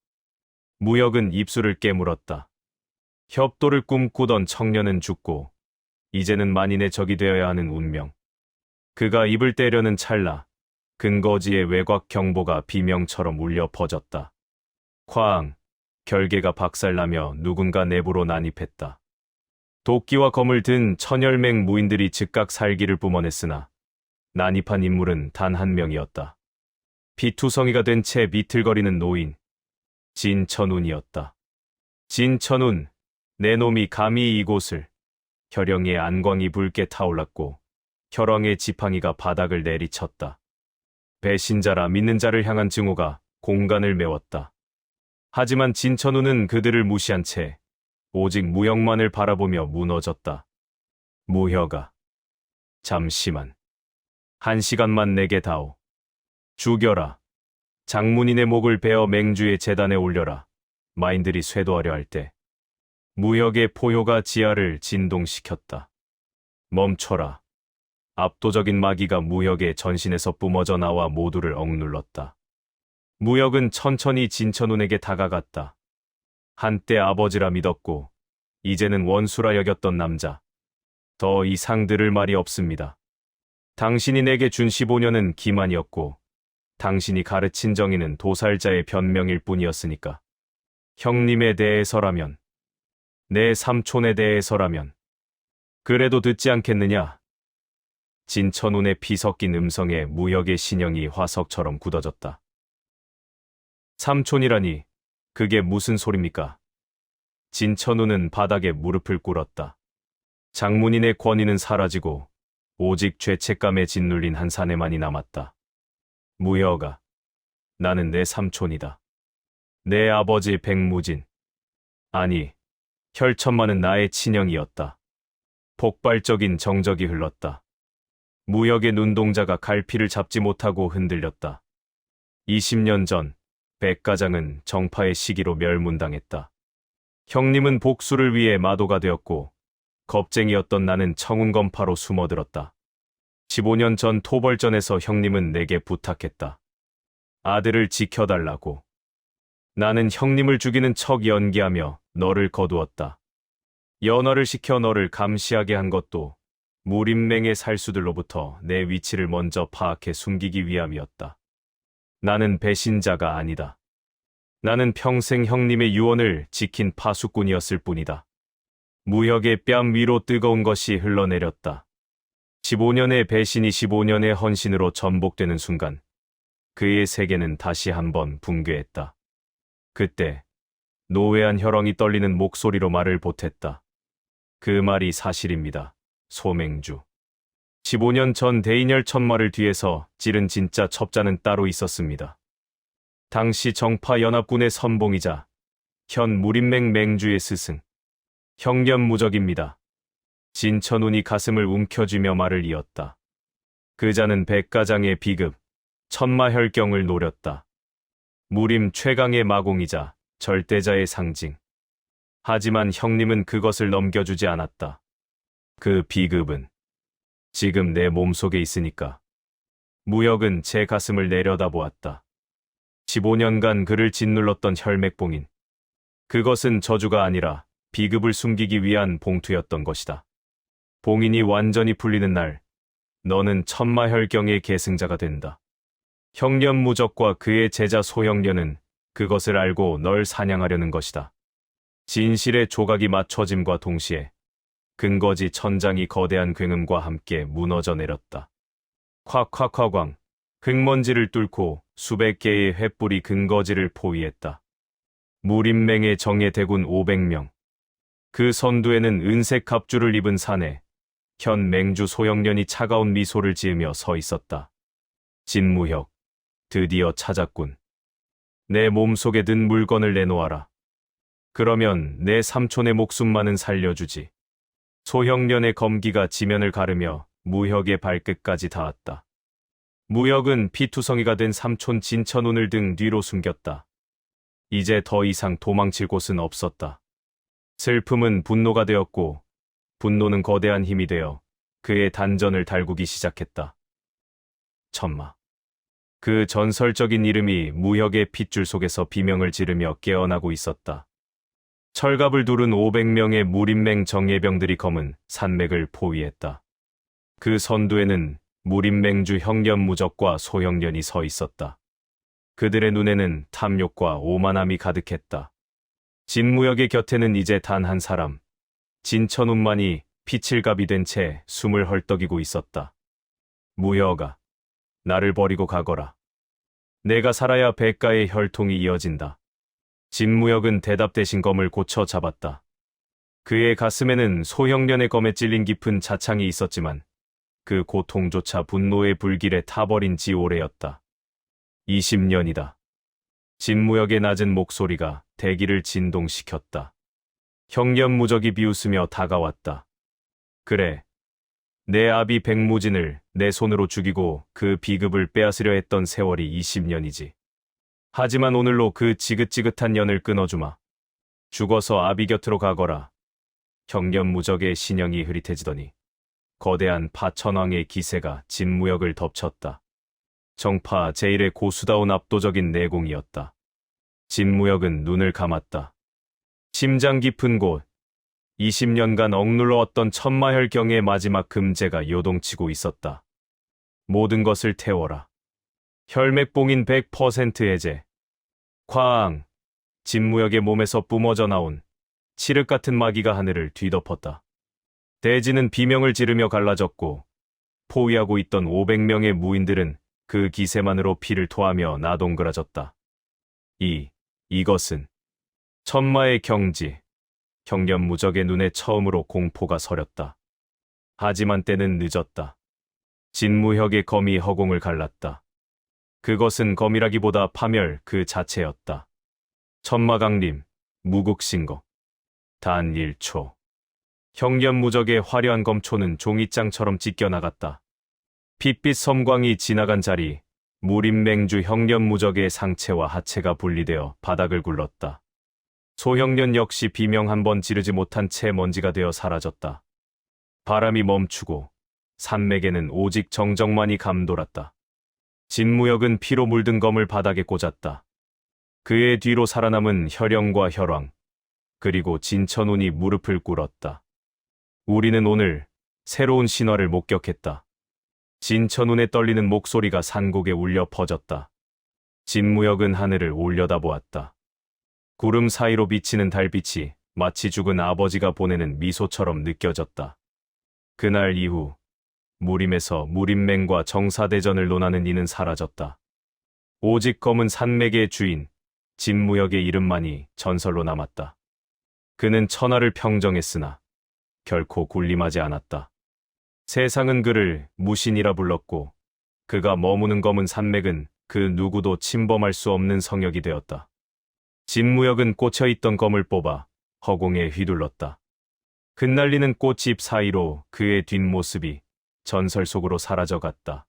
Speaker 1: 무역은 입술을 깨물었다. 협도를 꿈꾸던 청년은 죽고 이제는 만인의 적이 되어야 하는 운명. 그가 입을 떼려는 찰나 근거지의 외곽 경보가 비명처럼 울려 퍼졌다. 쾅! 결계가 박살나며 누군가 내부로 난입했다. 도끼와 검을 든 천혈맹 무인들이 즉각 살기를 뿜어냈으나 난입한 인물은 단 한 명이었다. 피투성이가 된 채 비틀거리는 노인, 진천운이었다. 진천운, 내 놈이 감히 이곳을. 혈영의 안광이 붉게 타올랐고 혈왕의 지팡이가 바닥을 내리쳤다. 배신자라 믿는 자를 향한 증오가 공간을 메웠다. 하지만 진천운은 그들을 무시한 채 오직 무역만을 바라보며 무너졌다. 무혁아, 잠시만. 1시간만 내게 다오. 죽여라. 장문인의 목을 베어 맹주의 재단에 올려라. 마인들이 쇄도하려 할 때 무역의 포효가 지하를 진동시켰다. 멈춰라. 압도적인 마기가 무역의 전신에서 뿜어져 나와 모두를 억눌렀다. 무역은 천천히 진천운에게 다가갔다. 한때 아버지라 믿었고 이제는 원수라 여겼던 남자. 더 이상 들을 말이 없습니다. 당신이 내게 준 15년은 기만이었고 당신이 가르친 정의는 도살자의 변명일 뿐이었으니까. 형님에 대해서라면, 내 삼촌에 대해서라면 그래도 듣지 않겠느냐? 진천운의 피 섞인 음성에 무역의 신형이 화석처럼 굳어졌다. 삼촌이라니 그게 무슨 소립니까? 진천운은 바닥에 무릎을 꿇었다. 장문인의 권위는 사라지고 오직 죄책감에 짓눌린 한 사내만이 남았다. 무역아, 나는 내 삼촌이다. 내 아버지 백무진. 아니, 혈천만은 나의 친형이었다. 폭발적인 정적이 흘렀다. 무역의 눈동자가 갈피를 잡지 못하고 흔들렸다. 20년 전 백가장은 정파의 시기로 멸문당했다. 형님은 복수를 위해 마도가 되었고 겁쟁이였던 나는 청운검파로 숨어들었다. 15년 전 토벌전에서 형님은 내게 부탁했다. 아들을 지켜달라고. 나는 형님을 죽이는 척 연기하며 너를 거두었다. 연화를 시켜 너를 감시하게 한 것도 무림맹의 살수들로부터 내 위치를 먼저 파악해 숨기기 위함이었다. 나는 배신자가 아니다. 나는 평생 형님의 유언을 지킨 파수꾼이었을 뿐이다. 무역의 뺨 위로 뜨거운 것이 흘러내렸다. 15년의 배신이 15년의 헌신으로 전복되는 순간 그의 세계는 다시 한번 붕괴했다. 그때 노회한 혈왕이 떨리는 목소리로 말을 보탰다. 그 말이 사실입니다. 소맹주. 15년 전 대인열 천마를 뒤에서 찌른 진짜 첩자는 따로 있었습니다. 당시 정파 연합군의 선봉이자 현 무림맹 맹주의 스승. 형념무적입니다. 진천운이 가슴을 움켜쥐며 말을 이었다. 그자는 백가장의 비급, 천마혈경을 노렸다. 무림 최강의 마공이자 절대자의 상징. 하지만 형님은 그것을 넘겨주지 않았다. 그 비급은 지금 내 몸속에 있으니까. 무역은 제 가슴을 내려다보았다. 15년간 그를 짓눌렀던 혈맥봉인. 그것은 저주가 아니라 비급을 숨기기 위한 봉투였던 것이다. 봉인이 완전히 풀리는 날, 너는 천마혈경의 계승자가 된다. 형념무적과 그의 제자 소형련은 그것을 알고 널 사냥하려는 것이다. 진실의 조각이 맞춰짐과 동시에 근거지 천장이 거대한 굉음과 함께 무너져 내렸다. 콱콱콱광, 흙먼지를 뚫고 수백 개의 횃불이 근거지를 포위했다. 무림맹의 정예 대군 500명. 그 선두에는 은색 갑주를 입은 사내, 현 맹주 소형련이 차가운 미소를 지으며 서 있었다. 진무혁, 드디어 찾았군. 내 몸속에 든 물건을 내놓아라. 그러면 내 삼촌의 목숨만은 살려주지. 소형련의 검기가 지면을 가르며 무혁의 발끝까지 닿았다. 무혁은 피투성이가 된 삼촌 진천운을 등 뒤로 숨겼다. 이제 더 이상 도망칠 곳은 없었다. 슬픔은 분노가 되었고, 분노는 거대한 힘이 되어 그의 단전을 달구기 시작했다. 천마. 그 전설적인 이름이 무혁의 핏줄 속에서 비명을 지르며 깨어나고 있었다. 철갑을 두른 500명의 무림맹 정예병들이 검은 산맥을 포위했다. 그 선두에는 무림맹주 형념무적과 소형련이 서 있었다. 그들의 눈에는 탐욕과 오만함이 가득했다. 진무혁의 곁에는 이제 단 한 사람, 진천운만이 피칠갑이 된 채 숨을 헐떡이고 있었다. 무혁아, 나를 버리고 가거라. 내가 살아야 백가의 혈통이 이어진다. 진무혁은 대답 대신 검을 고쳐 잡았다. 그의 가슴에는 소형련의 검에 찔린 깊은 자창이 있었지만 그 고통조차 분노의 불길에 타버린 지 오래였다. 20년이다. 진무혁의 낮은 목소리가 대기를 진동시켰다. 형념무적이 비웃으며 다가왔다. 그래, 내 아비 백무진을 내 손으로 죽이고 그 비급을 빼앗으려 했던 세월이 20년이지. 하지만 오늘로 그 지긋지긋한 연을 끊어주마. 죽어서 아비 곁으로 가거라. 형념무적의 신형이 흐릿해지더니 거대한 파천왕의 기세가 진무혁을 덮쳤다. 정파 제1의 고수다운 압도적인 내공이었다. 진무혁은 눈을 감았다. 심장 깊은 곳, 20년간 억눌러왔던 천마혈경의 마지막 금제가 요동치고 있었다. 모든 것을 태워라. 혈맥봉인 100% 해제. 쾅! 진무혁의 몸에서 뿜어져 나온 칠흑 같은 마기가 하늘을 뒤덮었다. 대지는 비명을 지르며 갈라졌고 포위하고 있던 500명의 무인들은 그 기세만으로 피를 토하며 나동그라졌다. 이것은 천마의 경지. 형념무적의 눈에 처음으로 공포가 서렸다. 하지만 때는 늦었다. 진무혁의 검이 허공을 갈랐다. 그것은 검이라기보다 파멸 그 자체였다. 천마강림, 무국신거. 단 1초. 형념무적의 화려한 검초는 종이장처럼 찢겨나갔다. 핏빛 섬광이 지나간 자리, 무림맹주 형념무적의 상체와 하체가 분리되어 바닥을 굴렀다. 소형련 역시 비명 한 번 지르지 못한 채 먼지가 되어 사라졌다. 바람이 멈추고 산맥에는 오직 정적만이 감돌았다. 진무혁은 피로 물든 검을 바닥에 꽂았다. 그의 뒤로 살아남은 혈영과 혈왕, 그리고 진천운이 무릎을 꿇었다. 우리는 오늘 새로운 신화를 목격했다. 진천운의 떨리는 목소리가 산곡에 울려 퍼졌다. 진무혁은 하늘을 올려다보았다. 구름 사이로 비치는 달빛이 마치 죽은 아버지가 보내는 미소처럼 느껴졌다. 그날 이후 무림에서 무림맹과 정사대전을 논하는 이는 사라졌다. 오직 검은 산맥의 주인 진무혁의 이름만이 전설로 남았다. 그는 천하를 평정했으나 결코 군림하지 않았다. 세상은 그를 무신이라 불렀고 그가 머무는 검은 산맥은 그 누구도 침범할 수 없는 성역이 되었다. 진무역은 꽂혀있던 검을 뽑아 허공에 휘둘렀다. 흩날리는 꽃잎 사이로 그의 뒷모습이 전설 속으로 사라져갔다.